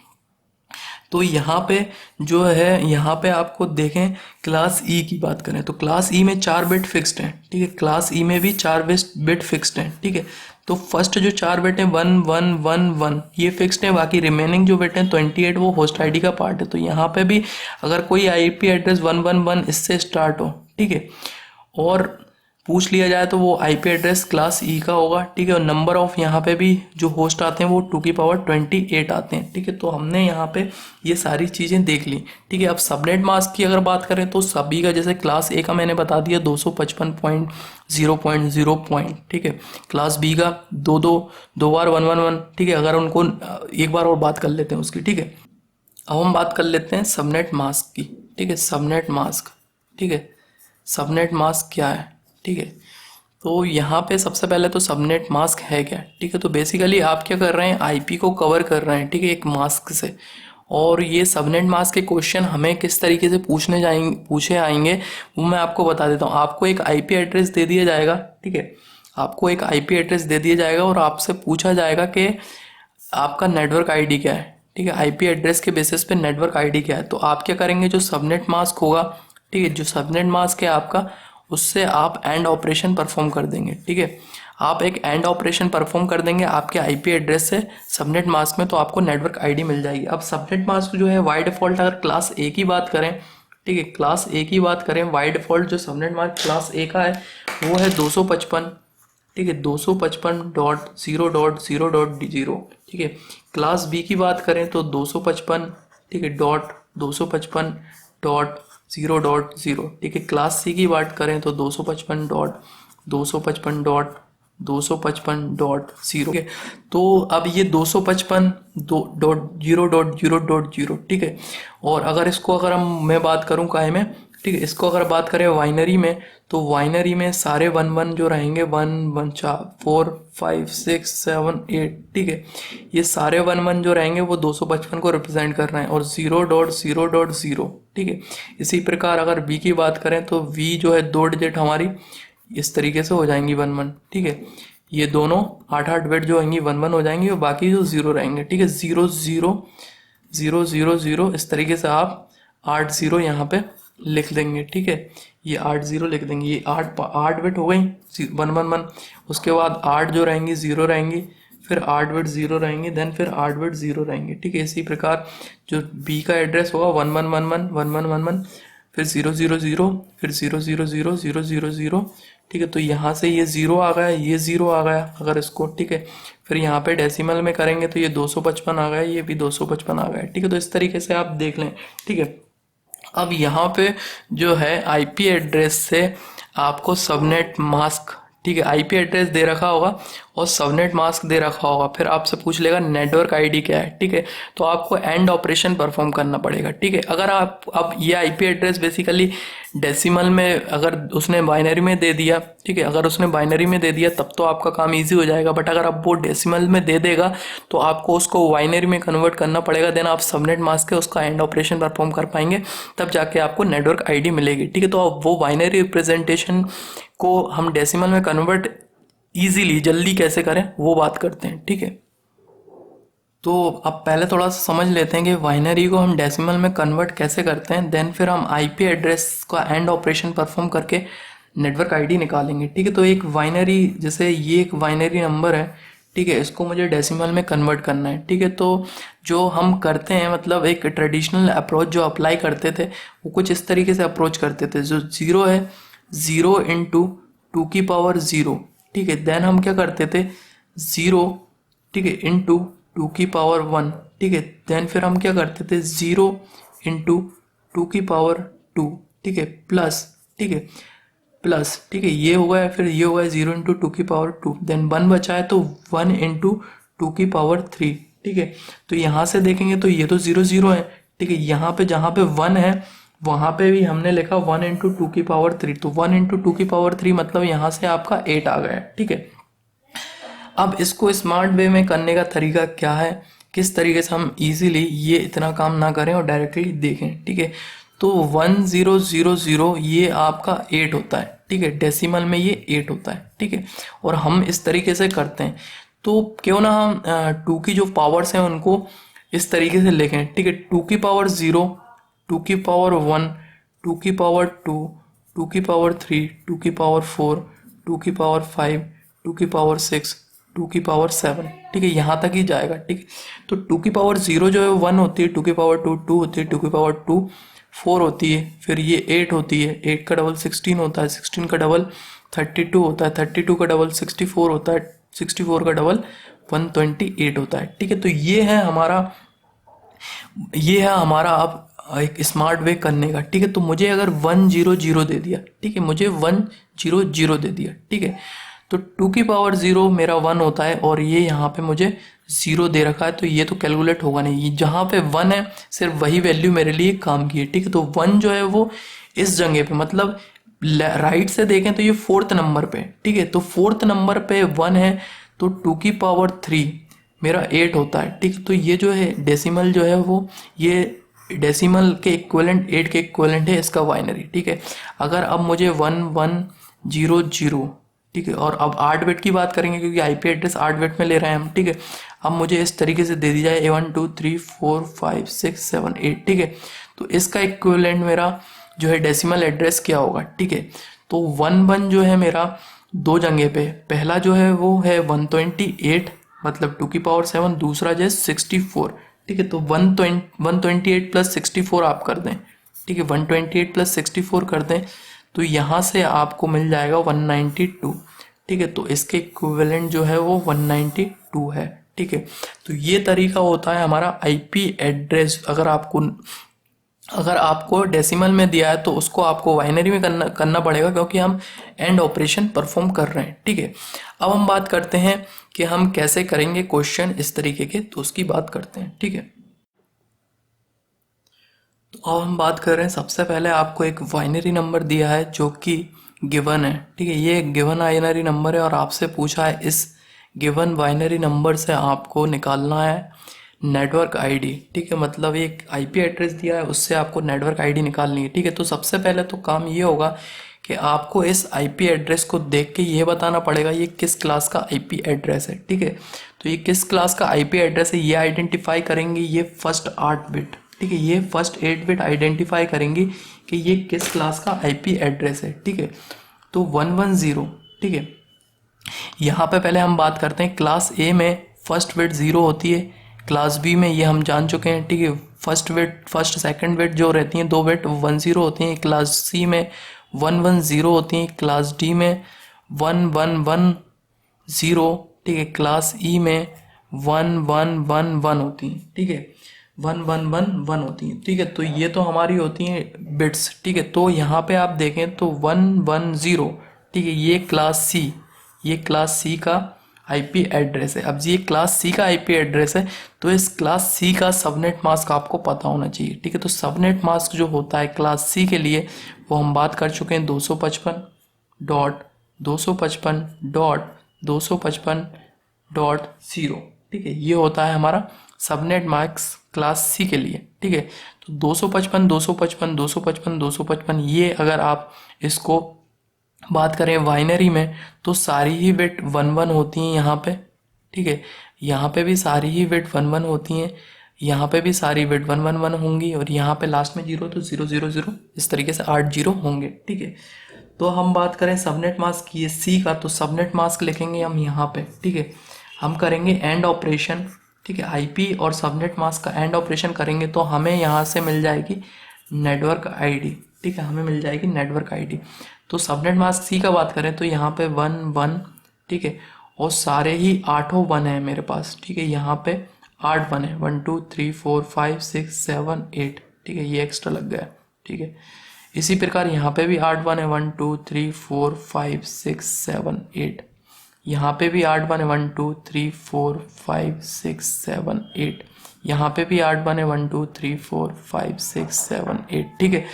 Speaker 1: तो यहाँ पे जो है, यहाँ पे आपको देखें, क्लास ई की बात करें तो क्लास ई में 4 बिट फिक्स्ड हैं, ठीक है। क्लास ई में भी 4 बिट फिक्स्ड हैं, ठीक है। तो फर्स्ट जो 4 बिट हैं 1111 ये फिक्स्ड है, बाकी रिमेनिंग जो बिट हैं 28 वो होस्ट आईडी का पार्ट है। तो यहाँ पे भी अगर कोई आईपी एड्रेस 111 इससे स्टार्ट हो, ठीक है, और पूछ लिया जाए तो वो आईपी एड्रेस क्लास ई का होगा, ठीक है। और नंबर ऑफ यहाँ पे भी जो होस्ट आते हैं वो 2 की पावर 28 आते हैं, ठीक है। तो हमने यहाँ पे ये सारी चीज़ें देख ली, ठीक है। अब सबनेट मास्क की अगर बात करें तो सभी का, जैसे क्लास ए का मैंने बता दिया 255.0.0, ठीक है। क्लास बी का दो बार 111, ठीक है। अगर उनको एक बार और बात कर लेते हैं उसकी, ठीक है। अब हम बात कर लेते हैं सबनेट मास्क की, ठीक है। सबनेट मास्क, ठीक है, सबनेट मास्क क्या है, ठीक है। तो यहाँ पे सबसे पहले तो सबनेट मास्क है क्या, ठीक है। तो बेसिकली आप क्या कर रहे हैं, आईपी को कवर कर रहे हैं, ठीक है, एक मास्क से। और ये सबनेट मास्क के क्वेश्चन हमें किस तरीके से पूछे आएंगे वो मैं आपको बता देता हूँ। आपको एक आईपी एड्रेस दे दिया जाएगा, ठीक है, आपको एक आईपी एड्रेस दे दिया जाएगा और आपसे पूछा जाएगा कि आपका नेटवर्क आईडी क्या है, ठीक है। आईपी एड्रेस के बेसिस पे नेटवर्क आईडी क्या है। तो आप क्या करेंगे, जो सबनेट मास्क होगा, ठीक है, जो सबनेट मास्क है आपका, उससे आप एंड ऑपरेशन परफॉर्म कर देंगे, ठीक है। आप एक एंड ऑपरेशन परफॉर्म कर देंगे आपके आईपी एड्रेस से सबनेट मास्क में, तो आपको नेटवर्क आईडी मिल जाएगी। अब सबनेट मास्क जो है बाय डिफॉल्ट, अगर क्लास ए की बात करें, ठीक है, क्लास ए की बात करें, बाय डिफॉल्ट जो सबनेट मास्क क्लास ए का है वो है 255, ठीक है, 255.0.0.0, ठीक है। क्लास बी की बात करें तो 255, ठीक है, .255.0.0, ठीक है। क्लास सी की बात करें तो 255.255.255.0, ठीक है। तो अब ये 255.0.0.0, ठीक है। और अगर इसको अगर मैं बात करूं काहे में, ठीक है, इसको अगर बात करें वाइनरी में, तो वाइनरी में सारे 11 जो रहेंगे 1 1 4 5 6 7 8, ठीक है, ये सारे 11 जो रहेंगे वो 255 को रिप्रेजेंट कर रहे हैं, और 0.0.0, ठीक है। इसी प्रकार अगर वी की बात करें तो वी जो है 2 डिजिट हमारी इस तरीके से हो जाएंगी 11, ठीक है। ये दोनों 8 बिट जो होंगी 11 हो जाएंगी, और बाकी जो 0 रहेंगे, ठीक है, 0 0 0 0 0 इस तरीके से आप 8 0 यहाँ पे लिख देंगे, ठीक है। ये 8 0 लिख देंगे, ये 8 बिट हो गई 111। उसके बाद 8 जो रहेंगी 0 रहेंगी, फिर 8 बिट 0 रहेंगे, देन फिर 8 बिट 0 रहेंगे, ठीक है। इसी प्रकार जो बी का एड्रेस होगा 1111 फिर 000, फिर 0000000, ठीक है। तो यहाँ से ये 0 आ गया, ये 0 आ गया अगर इसको, ठीक है। फिर यहाँ पे डेसिमल में करेंगे तो ये 255 आ गया, ये भी 255 आ गया, ठीक है। तो इस तरीके से आप देख लें, ठीक है। अब यहाँ पे जो है आईपी एड्रेस से आपको सबनेट मास्क, ठीक है, आईपी एड्रेस दे रखा होगा और सबनेट मास्क दे रखा होगा, फिर आपसे पूछ लेगा नेटवर्क आईडी क्या है, ठीक है। तो आपको एंड ऑपरेशन परफॉर्म करना पड़ेगा, ठीक है। अगर आप अब ये आईपी एड्रेस बेसिकली डेसिमल में अगर उसने बाइनरी में दे दिया, ठीक है, अगर उसने बाइनरी में दे दिया तब तो आपका काम इजी हो जाएगा, बट अगर अब वो डेसिमल में दे देगा तो आपको उसको बाइनरी में कन्वर्ट करना पड़ेगा, देन आप सबनेट मास्क के उसका एंड ऑपरेशन परफॉर्म कर पाएंगे, तब जाके आपको नेटवर्क आईडी मिलेगी, ठीक है। तो अब वो बाइनरी रिप्रेजेंटेशन को हम डेसिमल में कन्वर्ट इजीली जल्दी कैसे करें वो बात करते हैं, ठीक है। तो अब पहले थोड़ा सा समझ लेते हैं कि बाइनरी को हम डेसिमल में कन्वर्ट कैसे करते हैं, देन फिर हम आईपी एड्रेस का एंड ऑपरेशन परफॉर्म करके नेटवर्क आईडी निकालेंगे, ठीक है। तो एक बाइनरी, जैसे ये एक बाइनरी नंबर है, ठीक है, इसको मुझे डेसिमल में कन्वर्ट करना है, ठीक है। तो जो हम करते हैं, मतलब एक ट्रेडिशनल अप्रोच जो अप्लाई करते थे वो कुछ इस तरीके से अप्रोच करते थे। जो 0 है, 0 इंटू 2 की पावर 0, ठीक है। देन हम क्या करते थे 0, ठीक है, इंटू 2 की पावर 1, ठीक ठीक है। देन फिर हम क्या करते थे, 0 × 2⁴, ठीक है, प्लस, ठीक है, प्लस, ठीक है, ये हो गया, फिर ये हो गया 0 × 2⁴, देन 1 बचा है तो 1 × 2⁴, ठीक है। तो यहाँ से देखेंगे तो ये तो 0 0 है, ठीक है। यहाँ पे जहाँ पे 1 है वहाँ पे भी हमने लिखा 1 × 2⁴, तो 1 × 2⁴ मतलब यहाँ से आपका 8 आ गया, ठीक है। अब इसको स्मार्ट वे में करने का तरीका क्या है, किस तरीके से हम इजीली ये इतना काम ना करें और डायरेक्टली देखें, ठीक है। तो 1000 ये आपका 8 होता है, ठीक है, डेसिमल में ये 8 होता है, ठीक है। और हम इस तरीके से करते हैं, तो क्यों ना हम 2 की जो पावर्स हैं उनको इस तरीके से लिखें, ठीक है। 2 की पावर 0, 2 की पावर 1, 2 की पावर 2, 2 की पावर 3, 2 की पावर 4, 2 की पावर 5, 2 की पावर 6, 2 की पावर 7, ठीक है, यहाँ तक ही जाएगा, ठीक है। तो 2 की पावर 0 जो है 1 होती है, 2 की पावर 2 2 होती है, 2 की पावर 2 4 होती है, फिर ये 8 होती है, 8 का डबल 16 होता है, 16 का डबल 32 होता है, 32 का डबल 64 होता है, 64 का डबल 128 होता है, ठीक है। तो ये है हमारा अब एक स्मार्ट वे करने का, ठीक है। तो मुझे अगर 100 दे दिया, ठीक है, मुझे 100 दे दिया, ठीक है, तो 2 की पावर 0 मेरा 1 होता है और ये यहाँ पे मुझे 0 दे रखा है, तो ये तो कैलकुलेट होगा नहीं, ये जहाँ पे 1 है सिर्फ वही वैल्यू मेरे लिए काम की है, ठीक है। तो 1 जो है वो इस जगह पे, मतलब राइट से देखें तो ये 4th नंबर पे, ठीक है। तो 4th नंबर पे 1 है, तो 2 की पावर 3 मेरा 8 होता है, ठीक। तो ये जो है डेसिमल जो है वो ये डेसिमल के इक्विवेलेंट 8 के इक्विवेलेंट है इसका बाइनरी, ठीक है। अगर अब मुझे 1100, ठीक है, और अब 8 बिट की बात करेंगे क्योंकि आईपी एड्रेस 8 बिट में ले रहे हैं हम, ठीक है। अब मुझे इस तरीके से दे दी जाए 1 2 3 4 5 6 7 8, ठीक है। तो इसका इक्विवेलेंट मेरा जो है डेसिमल एड्रेस क्या होगा, ठीक है। तो 1 जो है मेरा दो जगह पे, पहला जो है वो है 128 मतलब 2 की पावर 7, दूसरा जो है 64, ठीक है। तो 128 प्लस 64 आप कर दें, ठीक है, 128 प्लस 64 कर दें, तो यहाँ से आपको मिल जाएगा 192, ठीक है। तो इसके इक्विवेलेंट जो है वो 192 है, ठीक है। तो ये तरीका होता है हमारा आईपी एड्रेस। अगर आपको डेसिमल में दिया है तो उसको आपको बाइनरी में करना पड़ेगा क्योंकि हम एंड ऑपरेशन परफॉर्म कर रहे हैं, ठीक है। अब हम बात करते हैं कि हम कैसे करेंगे क्वेश्चन इस तरीके के, तो उसकी बात करते हैं, ठीक है। तो अब हम बात कर रहे हैं, सबसे पहले आपको एक बाइनरी नंबर दिया है जो कि गिवन है, ठीक है। ये गिवन बाइनरी नंबर है और आपसे पूछा है इस गिवन बाइनरी नंबर से आपको निकालना है नेटवर्क आईडी, ठीक है। मतलब एक आईपी एड्रेस दिया है उससे आपको नेटवर्क आईडी निकालनी है, ठीक है। तो सबसे पहले तो काम ये होगा कि आपको इस आईपी एड्रेस को देख के ये बताना पड़ेगा ये किस क्लास का आईपी एड्रेस है, ठीक है। तो ये किस क्लास का आईपी एड्रेस है ये आइडेंटिफाई करेंगे ये फर्स्ट 8 बिट, ठीक है, ये फर्स्ट 8 बिट आइडेंटिफाई करेंगे कि ये किस क्लास का आईपी एड्रेस है, ठीक है। तो 110, ठीक है। यहाँ पे पहले हम बात करते हैं क्लास ए में फर्स्ट बिट 0 होती है, क्लास बी में ये हम जान चुके हैं, ठीक है, फर्स्ट सेकंड बिट जो रहती हैं 2 बिट 10 होती हैं, क्लास सी में 110 होती हैं, क्लास डी में 1110, ठीक है, क्लास ई में 1111 होती हैं, ठीक है, 1111 होती हैं, ठीक है। तो ये तो हमारी होती हैं बिट्स, ठीक है। तो यहाँ पे आप देखें तो 110, ठीक है, ये क्लास सी का आईपी एड्रेस है। अब ये क्लास सी का आईपी एड्रेस है तो इस क्लास सी का सबनेट मास्क आपको पता होना चाहिए, ठीक है। तो सबनेट मास्क जो होता है क्लास सी के लिए वो हम बात कर चुके हैं 255.255.255.0, ठीक है। ये होता है हमारा सबनेट मास्क क्लास सी के लिए, ठीक है। तो 255 ये अगर आप इसको बात करें बाइनरी में तो सारी ही बिट 11 होती हैं यहाँ पे, ठीक है। यहाँ पे भी सारी ही बिट 11 होती हैं, यहाँ पे भी सारी बिट 111 होंगी और यहाँ पे लास्ट में 0 तो 000, इस तरीके से 8 0 होंगे, ठीक है। तो हम बात करें सबनेट मास्क ये सी का, तो सबनेट मास्क लिखेंगे हम यहाँ पे, ठीक है। हम करेंगे एंड ऑपरेशन, ठीक है, आईपी और सबनेट मास्क का एंड ऑपरेशन करेंगे तो हमें यहाँ से मिल जाएगी नेटवर्क आईडी, ठीक है, हमें मिल जाएगी नेटवर्क आईडी। तो सबनेट मास्क सी का बात करें तो यहाँ पे 1 1, ठीक है, और सारे ही 8 1 है मेरे पास, ठीक है, यहाँ पे 8 1 है, 1 2 3 4 5 6 7 8, ठीक है, ये एक्स्ट्रा लग गया, ठीक है। इसी प्रकार यहाँ पे भी 8 1 है, 1 2 3 4 5 6 7 8, यहाँ पे भी 8 1 है, 1 2 3 4 5 6 7 8, यहाँ पे भी 8 1 है, 1 2 3 4 5 6 7 8, ठीक है।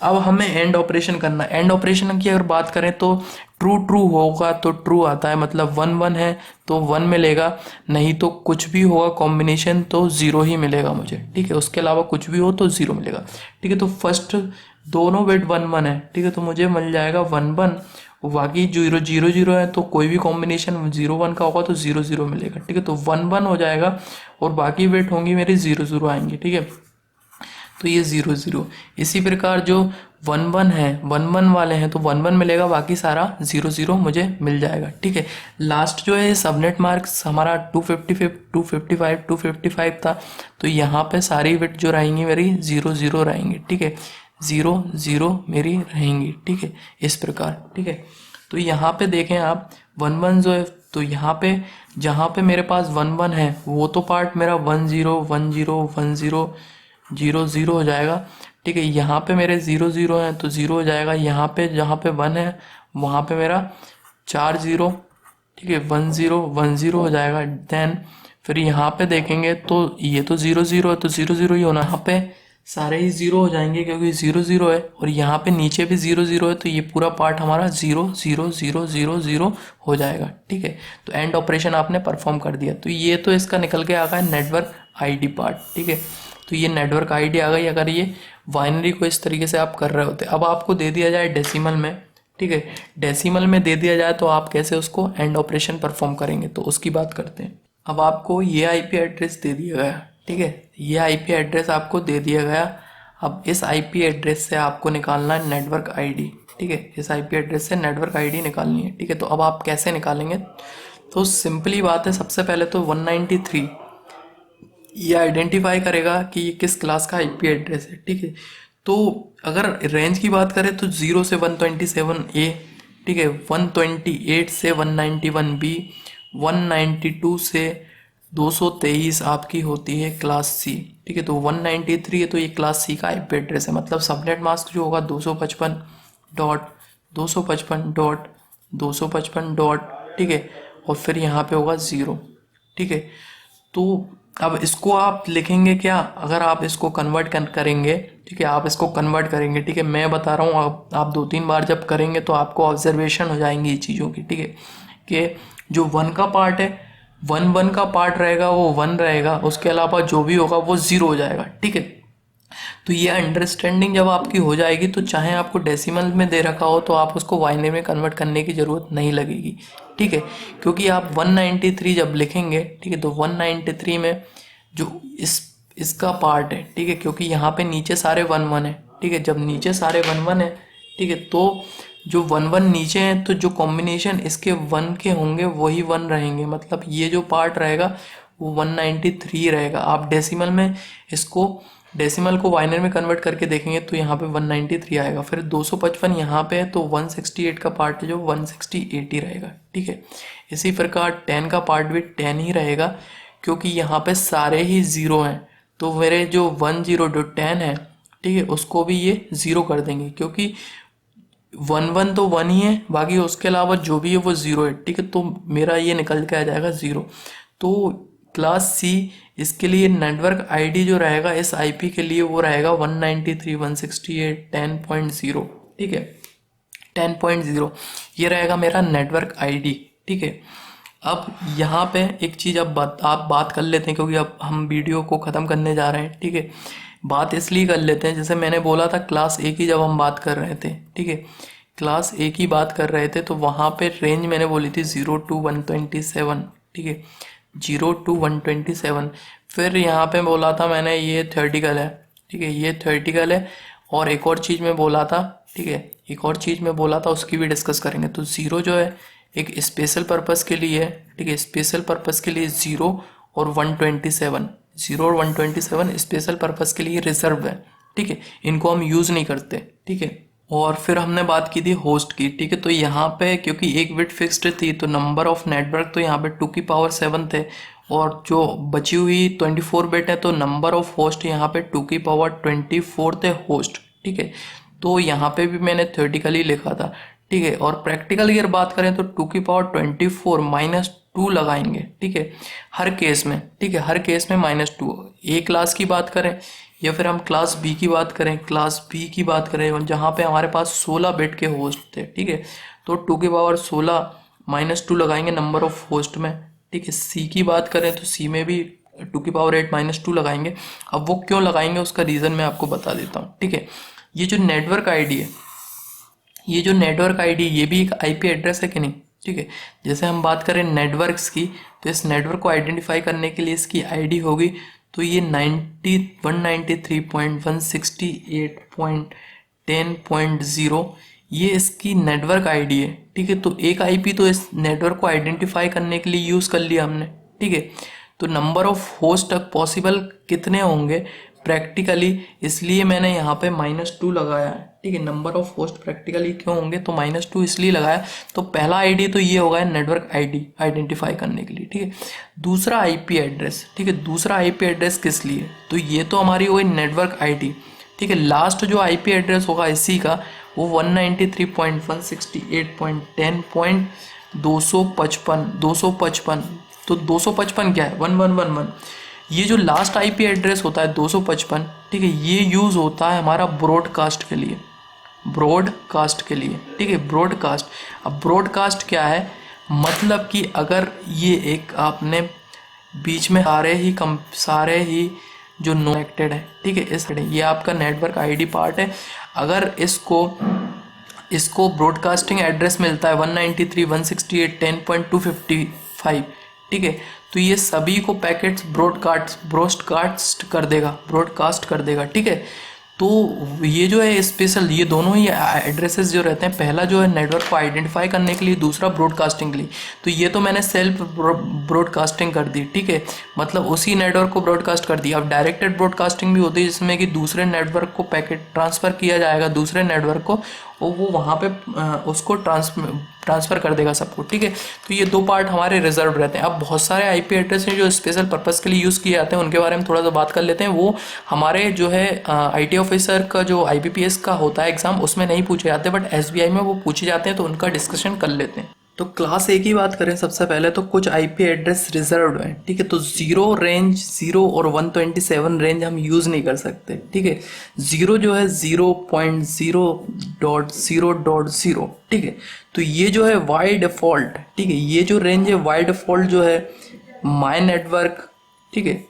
Speaker 1: अब हमें एंड ऑपरेशन करना है। एंड ऑपरेशन की अगर बात करें तो ट्रू ट्रू होगा तो ट्रू आता है, मतलब 1 1 है तो 1 मिलेगा, नहीं तो कुछ भी होगा कॉम्बिनेशन तो 0 ही मिलेगा मुझे, ठीक है। उसके अलावा कुछ भी हो तो 0 मिलेगा, ठीक है। तो फर्स्ट दोनों बिट 1 1 है, ठीक है, तो मुझे मिल जाएगा 1 1, बाकी 0 0 0 है तो कोई भी कॉम्बिनेशन 0 1 का होगा तो 0 0 मिलेगा, ठीक है। तो 1 1 हो जाएगा और बाकी बिट होंगी मेरी 0 0 आएंगे, ठीक है। तो ये 0 0। इसी प्रकार जो 1 1 है, 1 1 वाले हैं तो 1 1 मिलेगा, बाकी सारा 0 0 मुझे मिल जाएगा, ठीक है। लास्ट जो है सबनेट मार्क्स हमारा 255 255 255 था, तो यहाँ पे सारी बिट जो रहेंगी मेरी 0 0 रहेंगी, ठीक है, 0 0 मेरी रहेंगी, ठीक है, इस प्रकार, ठीक है। तो यहाँ पे देखें आप 1 1 जो है, तो यहाँ पे जहाँ पे मेरे पास 1 1 है वो तो पार्ट मेरा 1 0 1 0 1 0 0 0 हो जाएगा, ठीक है। यहाँ पे मेरे 0 0 है तो 0 हो जाएगा, यहाँ पे जहाँ पे 1 है वहाँ पे मेरा 4 0, ठीक है, 1 0 1 0 हो जाएगा। देन फिर यहाँ पे देखेंगे तो ये तो 0 0 है तो 0 0 ही होना, यहाँ पे सारे ही 0 हो जाएंगे क्योंकि 0 0 है, और यहाँ पे नीचे भी 0 0 है तो ये पूरा पार्ट हमारा 0 0 0 0 0 हो जाएगा, ठीक है। तो एंड ऑपरेशन आपने परफॉर्म कर दिया। तो ये तो इसका निकल के आ गया नेटवर्क आईडी पार्ट, ठीक है। तो ये नेटवर्क आईडी आ गई अगर ये बाइनरी को इस तरीके से आप कर रहे होते। अब आपको दे दिया जाए डेसिमल में, ठीक है, डेसिमल में दे दिया जाए तो आप कैसे उसको एंड ऑपरेशन परफॉर्म करेंगे, तो उसकी बात करते हैं। अब आपको ये आईपी एड्रेस दे दिया गया, ठीक है, ये आईपी एड्रेस आपको दे दिया गया। अब इस आईपी एड्रेस से आपको निकालना है नेटवर्क आईडी, ठीक है, इस आईपी एड्रेस से नेटवर्क आईडी निकालनी है, ठीक है। तो अब आप कैसे निकालेंगे, तो सिंपली बात है, सबसे पहले तो 193 ये आइडेंटिफाई करेगा कि ये किस क्लास का आईपी एड्रेस है, ठीक है। तो अगर रेंज की बात करें तो 0 से 127A, ठीक है, 128 से 191B, 192 से 223 आपकी होती है क्लास सी, ठीक है। तो 193 है तो ये क्लास सी का आईपी एड्रेस है, मतलब सबनेट मास्क जो होगा 255.255.255. ठीक है, और फिर यहाँ पे होगा 0, ठीक है। तो अब इसको आप लिखेंगे क्या, अगर आप इसको कन्वर्ट करेंगे, ठीक है, आप इसको कन्वर्ट करेंगे, ठीक है, मैं बता रहा हूँ, आप 2-3 बार जब करेंगे तो आपको ऑब्जर्वेशन हो जाएंगी ये चीज़ों की, ठीक है, कि जो 1 का पार्ट है, 1 का पार्ट रहेगा वो 1 रहेगा, उसके अलावा जो भी होगा वो 0 हो जाएगा, ठीक है। तो ये अंडरस्टैंडिंग जब आपकी हो जाएगी तो चाहे आपको डेसिमल में दे रखा हो तो आप उसको बाइनरी में कन्वर्ट करने की ज़रूरत नहीं लगेगी, ठीक है, क्योंकि आप 193 जब लिखेंगे, ठीक है, तो 193 में जो इसका पार्ट है, ठीक है, क्योंकि यहाँ पे नीचे सारे 1-1 है, ठीक है, जब नीचे सारे 1-1 है, ठीक है, तो जो 1-1 नीचे हैं तो जो कॉम्बिनेशन इसके 1 के होंगे वही 1 रहेंगे, मतलब ये जो पार्ट रहेगा वो 193 रहेगा। आप डेसिमल में इसको डेसिमल को बाइनरी में कन्वर्ट करके देखेंगे तो यहाँ पे 193 आएगा, फिर 255 यहाँ पे है तो 168 का पार्ट जो 168 ही रहेगा, ठीक है। इसी प्रकार 10 का पार्ट भी 10 ही रहेगा, क्योंकि यहाँ पे सारे ही 0 हैं, तो मेरे जो 10 है, ठीक है, उसको भी ये 0 कर देंगे, क्योंकि 1-1 तो 1 ही है, बाकी उसके अलावा जो भी है वो 0 है, ठीक है, तो मेरा ये निकल के आ जाएगा 0। तो क्लास सी इसके लिए नेटवर्क आईडी जो रहेगा इस आईपी के लिए वो रहेगा 193.168.10.0, ठीक है, 10.0 ये रहेगा मेरा नेटवर्क आईडी, ठीक है। अब यहाँ पे एक चीज़ अब आप बात कर लेते हैं, क्योंकि अब हम वीडियो को ख़त्म करने जा रहे हैं, ठीक है, बात इसलिए कर लेते हैं, जैसे मैंने बोला था क्लास ए की जब हम बात कर रहे थे, ठीक है, क्लास ए की बात कर रहे थे तो वहाँ पे रेंज मैंने बोली थी 0 to 127, ठीक है, 0 to 127। फिर यहाँ पे बोला था मैंने ये थ्योरेटिकल है, ठीक है, ये थ्योरेटिकल है, और एक और चीज़ मैं बोला था, ठीक है, एक और चीज़ मैं बोला था उसकी भी डिस्कस करेंगे। तो 0 जो है एक स्पेशल पर्पस के लिए है, ठीक है, स्पेशल पर्पस के लिए 0 और 127, 0 और 127 स्पेशल पर्पस के लिए रिजर्व है, ठीक है, इनको हम यूज़ नहीं करते, ठीक है। और फिर हमने बात की थी होस्ट की, ठीक है, तो यहाँ पे क्योंकि एक बिट फिक्स्ड थी तो नंबर ऑफ नेटवर्क तो यहाँ पे 2 की पावर 7 थे, और जो बची हुई 24 बिट है तो नंबर ऑफ होस्ट यहाँ पे 2 की पावर 24 है होस्ट, ठीक है। तो यहाँ पे भी मैंने थ्योरेटिकली लिखा था, ठीक है। और प्रैक्टिकली अगर बात करें तो 2 की पावर 24 -2 लगाएंगे, ठीक है, हर केस में, ठीक है, हर केस में -2। ए क्लास की बात करें या फिर हम क्लास बी की बात करें, क्लास बी की बात करें जहाँ पे हमारे पास 16 बिट के होस्ट थे, ठीक है, तो 2 की पावर 16 -2 लगाएंगे नंबर ऑफ होस्ट में, ठीक है। सी की बात करें तो सी में भी 2 की पावर 8 -2 लगाएंगे। अब वो क्यों लगाएंगे उसका रीज़न मैं आपको बता देता हूँ, ठीक है। ये जो नेटवर्क आईडी है, ये जो नेटवर्क आईडी ये भी एक आईपी एड्रेस है कि नहीं, ठीक है। जैसे हम बात करें नेटवर्क्स की तो इस नेटवर्क को आइडेंटिफाई करने के लिए इसकी आईडी होगी, तो ये 193.168.10.0 ये इसकी नेटवर्क आईडी है, ठीक है। तो एक आईपी तो इस नेटवर्क को आइडेंटिफाई करने के लिए यूज़ कर लिया हमने, ठीक है। तो नंबर ऑफ होस्ट तक पॉसिबल कितने होंगे प्रैक्टिकली, इसलिए मैंने यहाँ पे -2 लगाया है, ठीक है। नंबर ऑफ होस्ट प्रैक्टिकली क्यों होंगे तो -2 इसलिए लगाया। तो पहला आईडी तो ये होगा नेटवर्क आईडी आइडेंटिफाई करने के लिए, ठीक है। दूसरा आईपी एड्रेस, ठीक है, दूसरा आईपी एड्रेस किस लिए, तो ये तो हमारी हो गई नेटवर्क आईडी, ठीक है। लास्ट जो आईपी एड्रेस होगा इसी का वो 193.168.10.255 तो 255 क्या है 1111। ये जो लास्ट आईपी एड्रेस होता है 255, ठीक है, ये यूज़ होता है हमारा ब्रॉडकास्ट के लिए, ब्रॉडकास्ट के लिए, ठीक है, ब्रॉडकास्ट। अब ब्रॉडकास्ट क्या है, मतलब कि अगर ये एक आपने बीच में सारे ही जो कनेक्टेड है, ठीक है, ये आपका नेटवर्क आईडी पार्ट है। अगर इसको ब्रॉडकास्टिंग एड्रेस मिलता है 193.168.10.255, ठीक है, तो ये सभी को पैकेट्स ब्रॉडकास्ट कर देगा, ठीक है। तो ये जो है स्पेशल, ये दोनों ही एड्रेसेस जो रहते हैं, पहला जो है नेटवर्क को आइडेंटिफाई करने के लिए, दूसरा ब्रॉडकास्टिंग के लिए। तो ये तो मैंने सेल्फ ब्रॉडकास्टिंग कर दी, ठीक है, मतलब उसी नेटवर्क को ब्रॉडकास्ट कर दिया। अब डायरेक्टेड ब्रॉडकास्टिंग भी होती है जिसमें कि दूसरे नेटवर्क को पैकेट ट्रांसफ़र किया जाएगा दूसरे नेटवर्क को, और वो वहाँ पे उसको ट्रांसफ़र कर देगा सबको, ठीक है। तो ये दो पार्ट हमारे रिजर्व रहते हैं। अब बहुत सारे आईपी एड्रेस हैं जो स्पेशल पर्पज़ के लिए यूज़ किए जाते हैं, उनके बारे में थोड़ा सा बात कर लेते हैं। वो हमारे जो है आईटी ऑफिसर का जो आईबीपीएस का होता है एग्ज़ाम, उसमें नहीं पूछे जाते, बट एसबीआई में वो पूछे जाते हैं, तो उनका डिस्कशन कर लेते हैं। तो क्लास ए की बात करें सबसे पहले, तो कुछ आईपी एड्रेस रिजर्व्ड हैं, ठीक है। तो 0 रेंज, 0 और 127 रेंज हम यूज़ नहीं कर सकते, ठीक है। 0 जो है 0.0.0.0, ठीक है। तो ये जो है बाय डिफ़ॉल्ट, ठीक है, ये जो रेंज है बाय डिफ़ॉल्ट जो है माय नेटवर्क, ठीक है,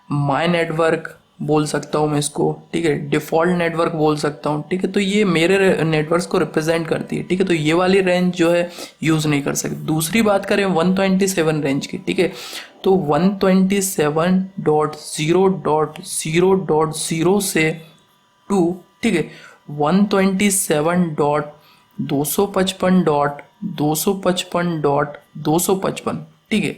Speaker 1: माय नेटवर्क बोल सकता हूँ मैं इसको, ठीक है, डिफ़ॉल्ट नेटवर्क बोल सकता हूँ, ठीक है। तो ये मेरे नेटवर्क्स को रिप्रेजेंट करती है, ठीक है। तो ये वाली रेंज जो है यूज़ नहीं कर सकते। दूसरी बात करें 127 रेंज की, ठीक है, तो 127.0.0.0 से 2, ठीक है, 127.255.255.255, ठीक है,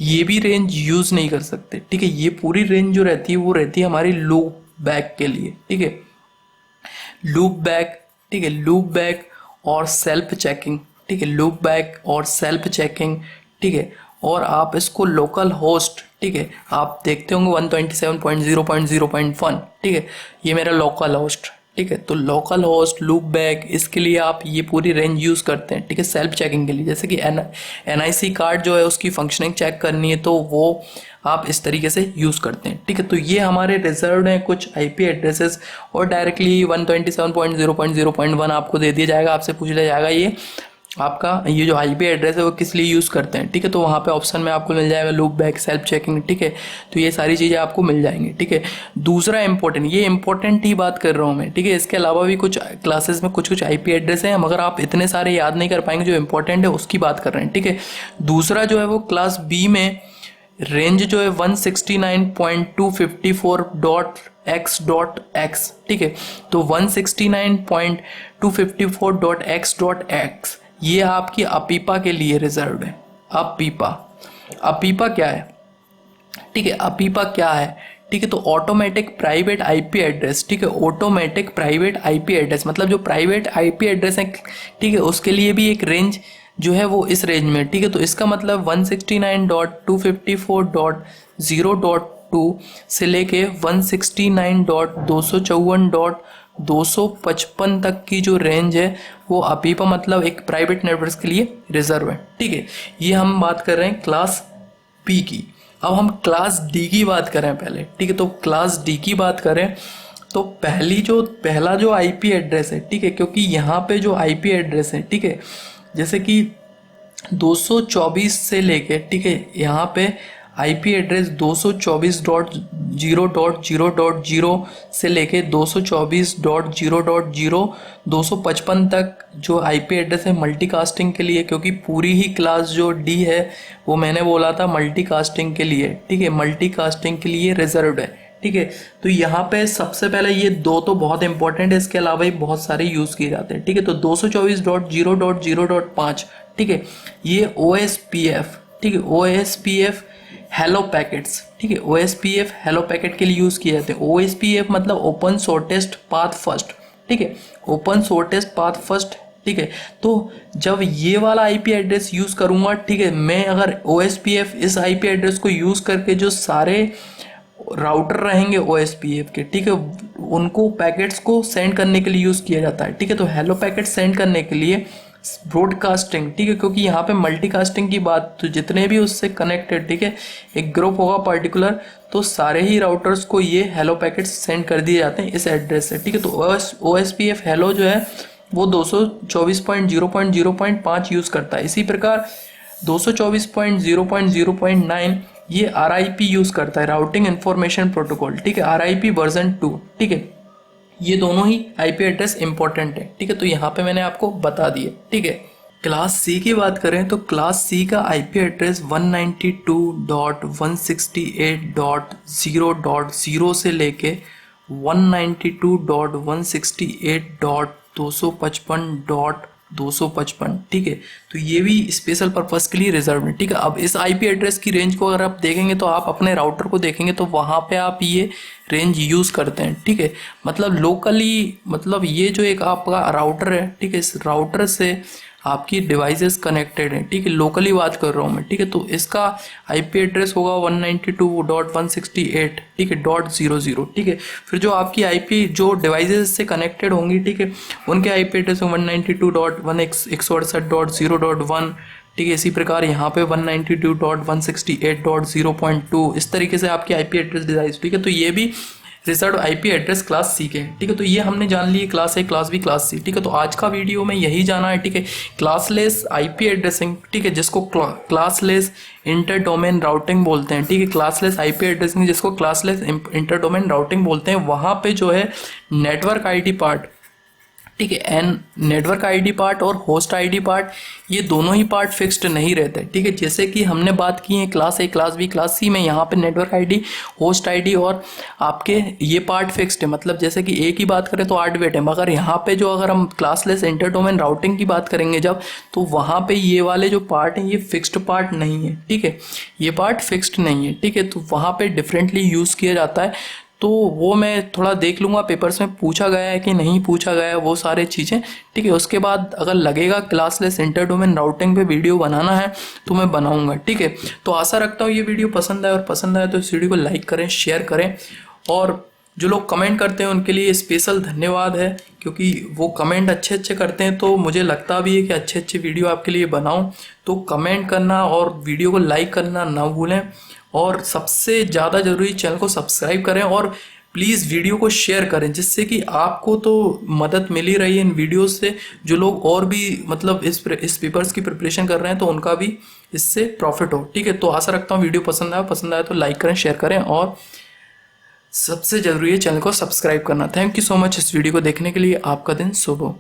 Speaker 1: ये भी रेंज यूज़ नहीं कर सकते, ठीक है। ये पूरी रेंज जो रहती है वो रहती है हमारी लूप बैक के लिए, ठीक है, लूप बैक, ठीक है, लूप बैक और सेल्फ चेकिंग, ठीक है, लूप बैक और सेल्फ चेकिंग, ठीक है। और आप इसको लोकल होस्ट, ठीक है, आप देखते होंगे 127.0.0.1, ठीक है, ये मेरा लोकल होस्ट, ठीक है। तो लोकल होस्ट, लूप बैक, इसके लिए आप ये पूरी रेंज यूज़ करते हैं, ठीक है, सेल्फ चेकिंग के लिए। जैसे कि एनआईसी कार्ड जो है उसकी फंक्शनिंग चेक करनी है, तो वो आप इस तरीके से यूज़ करते हैं, ठीक है। तो ये हमारे रिजर्व्ड हैं कुछ आईपी एड्रेसेस, और डायरेक्टली 127.0.0.1 आपको दे दिया जाएगा, आपसे पूछ लिया जाएगा ये आपका ये जो आईपी एड्रेस है वो किस लिए यूज़ करते हैं, ठीक है। तो वहाँ पे ऑप्शन में आपको मिल जाएगा लूप बैक, सेल्फ चेकिंग, ठीक है। तो ये सारी चीज़ें आपको मिल जाएंगी, ठीक है। दूसरा इंपॉर्टेंट, ये इंपॉर्टेंट ही बात कर रहा हूँ मैं, ठीक है। इसके अलावा भी कुछ क्लासेस में कुछ आईपी एड्रेस हैं, मगर आप इतने सारे याद नहीं कर पाएंगे, जो इंपॉर्टेंट है उसकी बात कर रहे हैं, ठीक है। दूसरा जो है वो क्लास बी में रेंज जो है 169.254.x.x, ठीक है। तो 169.254.x.x ये आपकी अपीपा के लिए रिजर्व है। अपीपा क्या है, ठीक है, अपीपा क्या है, ठीक है। तो ऑटोमेटिक प्राइवेट आईपी एड्रेस, ठीक है, ऑटोमेटिक प्राइवेट आईपी एड्रेस मतलब जो प्राइवेट आईपी एड्रेस है, ठीक है, उसके लिए भी एक रेंज जो है वो इस रेंज में, ठीक है। तो इसका मतलब 169.254.0.2 से लेके 169.254.255 तक की जो रेंज है वो अपीपा मतलब एक प्राइवेट नेटवर्क के लिए रिजर्व है, ठीक है। ये हम बात कर रहे हैं क्लास पी की। अब हम क्लास डी की बात करें पहले, ठीक है। तो क्लास डी की बात करें तो पहला जो आईपी एड्रेस है, ठीक है, क्योंकि यहाँ पे जो आईपी एड्रेस है, ठीक है, जैसे कि 224 से लेके, ठीक है, यहाँ पे आईपी एड्रेस 224.0.0.0 से लेके 224.0.0 255 तक जो आईपी एड्रेस है मल्टीकास्टिंग के लिए, क्योंकि पूरी ही क्लास जो डी है वो मैंने बोला था मल्टीकास्टिंग के लिए, ठीक है, मल्टीकास्टिंग के लिए रिजर्व्ड है, ठीक है। तो यहाँ पे सबसे पहले ये दो तो बहुत इंपॉर्टेंट है, इसके अलावा ही बहुत सारे यूज़ किए जाते हैं, ठीक है। तो 224.0.0.5, ठीक है, ये OSPF, ठीक है, OSPF हेलो पैकेट्स, ठीक है, OSPF हेलो पैकेट के लिए यूज़ किए जाते हैं। OSPF मतलब ओपन शॉर्टेस्ट पाथ फर्स्ट, ठीक है, ओपन शॉर्टेस्ट पाथ फर्स्ट, ठीक है। तो जब ये वाला आईपी एड्रेस यूज़ करूँगा, ठीक है, मैं अगर OSPF इस आईपी एड्रेस को यूज़ करके जो सारे राउटर रहेंगे OSPF के, ठीक है, उनको पैकेट्स को सेंड करने के लिए यूज़ किया जाता है, ठीक है। तो हेलो पैकेट सेंड करने के लिए ब्रॉडकास्टिंग, ठीक है, क्योंकि यहाँ पे मल्टीकास्टिंग की बात, तो जितने भी उससे कनेक्टेड, ठीक है, एक ग्रुप होगा पर्टिकुलर, तो सारे ही राउटर्स को ये हेलो पैकेट्स सेंड कर दिए जाते हैं इस एड्रेस से, ठीक है। तो OSPF हेलो जो है वो 224.0.0.5 यूज़ करता है। इसी प्रकार 224.0.0.9 ये RIP यूज़ करता है, राउटिंग इंफॉर्मेशन प्रोटोकॉल, ठीक है, RIP वर्जन 2, ठीक है। ये दोनों ही आईपी एड्रेस इंपॉर्टेंट है, ठीक है। तो यहाँ पे मैंने आपको बता दिए, ठीक है। क्लास सी की बात करें तो क्लास सी का आईपी एड्रेस 192.168.0.0 से लेके 192.168.255.255, ठीक है। तो ये भी स्पेशल पर्पस के लिए रिजर्व है, ठीक है। अब इस आईपी एड्रेस की रेंज को अगर आप देखेंगे तो आप अपने राउटर को देखेंगे तो वहाँ पे आप ये रेंज यूज़ करते हैं, ठीक है। मतलब लोकली, मतलब ये जो एक आपका राउटर है, ठीक है, इस राउटर से आपकी डिवाइसेस कनेक्टेड हैं, ठीक है, लोकली बात कर रहा हूँ मैं, ठीक है। तो इसका आईपी एड्रेस होगा 192.168, ठीक है, .00, ठीक है। फिर जो आपकी आईपी जो डिवाइसेस से कनेक्टेड होंगी, ठीक है, उनके आईपी एड्रेस 192.168.0.1, ठीक है। इसी प्रकार यहाँ पे 192.168.0.2 इस तरीके से आपकी आईपी एड्रेस डिवाइस, ठीक है। तो ये भी reserve IP address class C के, ठीक है। तो ये हमने जान ली class A, class B, class C, ठीक है। तो आज का वीडियो में यही जाना है, ठीक है, क्लासलेस आईपी एड्रेसिंग, ठीक है, जिसको क्लासलेस इंटर डोमेन राउटिंग बोलते हैं, ठीक है। क्लासलेस आईपी एड्रेसिंग जिसको क्लासलेस इंटर डोमेन राउटिंग बोलते हैं, वहाँ पे जो है नेटवर्क आईडी पार्ट, ठीक है, एंड नेटवर्क आईडी पार्ट और होस्ट आईडी पार्ट, ये दोनों ही पार्ट फिक्स्ड नहीं रहते, ठीक है। जैसे कि हमने बात की है class A, class B, class C में, यहाँ पे नेटवर्क आईडी, होस्ट आईडी और आपके ये पार्ट फिक्स्ड है। मतलब जैसे कि ए की बात करें तो 8 बिट है, मगर यहाँ पे जो अगर हम क्लासलेस इंटर डोमेन राउटिंग की बात करेंगे जब, तो वहाँ पे ये वाले जो पार्ट हैं ये फिक्स्ड पार्ट नहीं है, ठीक है, ये पार्ट फिक्स्ड नहीं है, ठीक है। तो वहाँ पे डिफरेंटली यूज़ किया जाता है, तो वो मैं थोड़ा देख लूँगा पेपर्स में पूछा गया है कि नहीं पूछा गया है वो सारे चीज़ें, ठीक है। उसके बाद अगर लगेगा क्लासलेस इंटर डोमेन राउटिंग पे वीडियो बनाना है तो मैं बनाऊँगा, ठीक है। तो आशा रखता हूँ ये वीडियो पसंद आए, और पसंद आए तो इस वीडियो को लाइक करें, शेयर करें, और जो लोग कमेंट करते हैं उनके लिए स्पेशल धन्यवाद है, क्योंकि वो कमेंट अच्छे करते हैं तो मुझे लगता भी है कि अच्छे वीडियो आपके लिए बनाऊं। तो कमेंट करना और वीडियो को लाइक करना ना भूलें, और सबसे ज़्यादा ज़रूरी चैनल को सब्सक्राइब करें, और प्लीज़ वीडियो को शेयर करें, जिससे कि आपको तो मदद मिल ही रही है इन वीडियोस से, जो लोग और भी मतलब इस पेपर्स की प्रिपरेशन कर रहे हैं तो उनका भी इससे प्रॉफिट हो, ठीक है। तो आशा रखता हूँ वीडियो पसंद आया तो लाइक करें, शेयर करें, और सबसे ज़रूरी है चैनल को सब्सक्राइब करना। थैंक यू सो मच इस वीडियो को देखने के लिए। आपका दिन शुभ हो।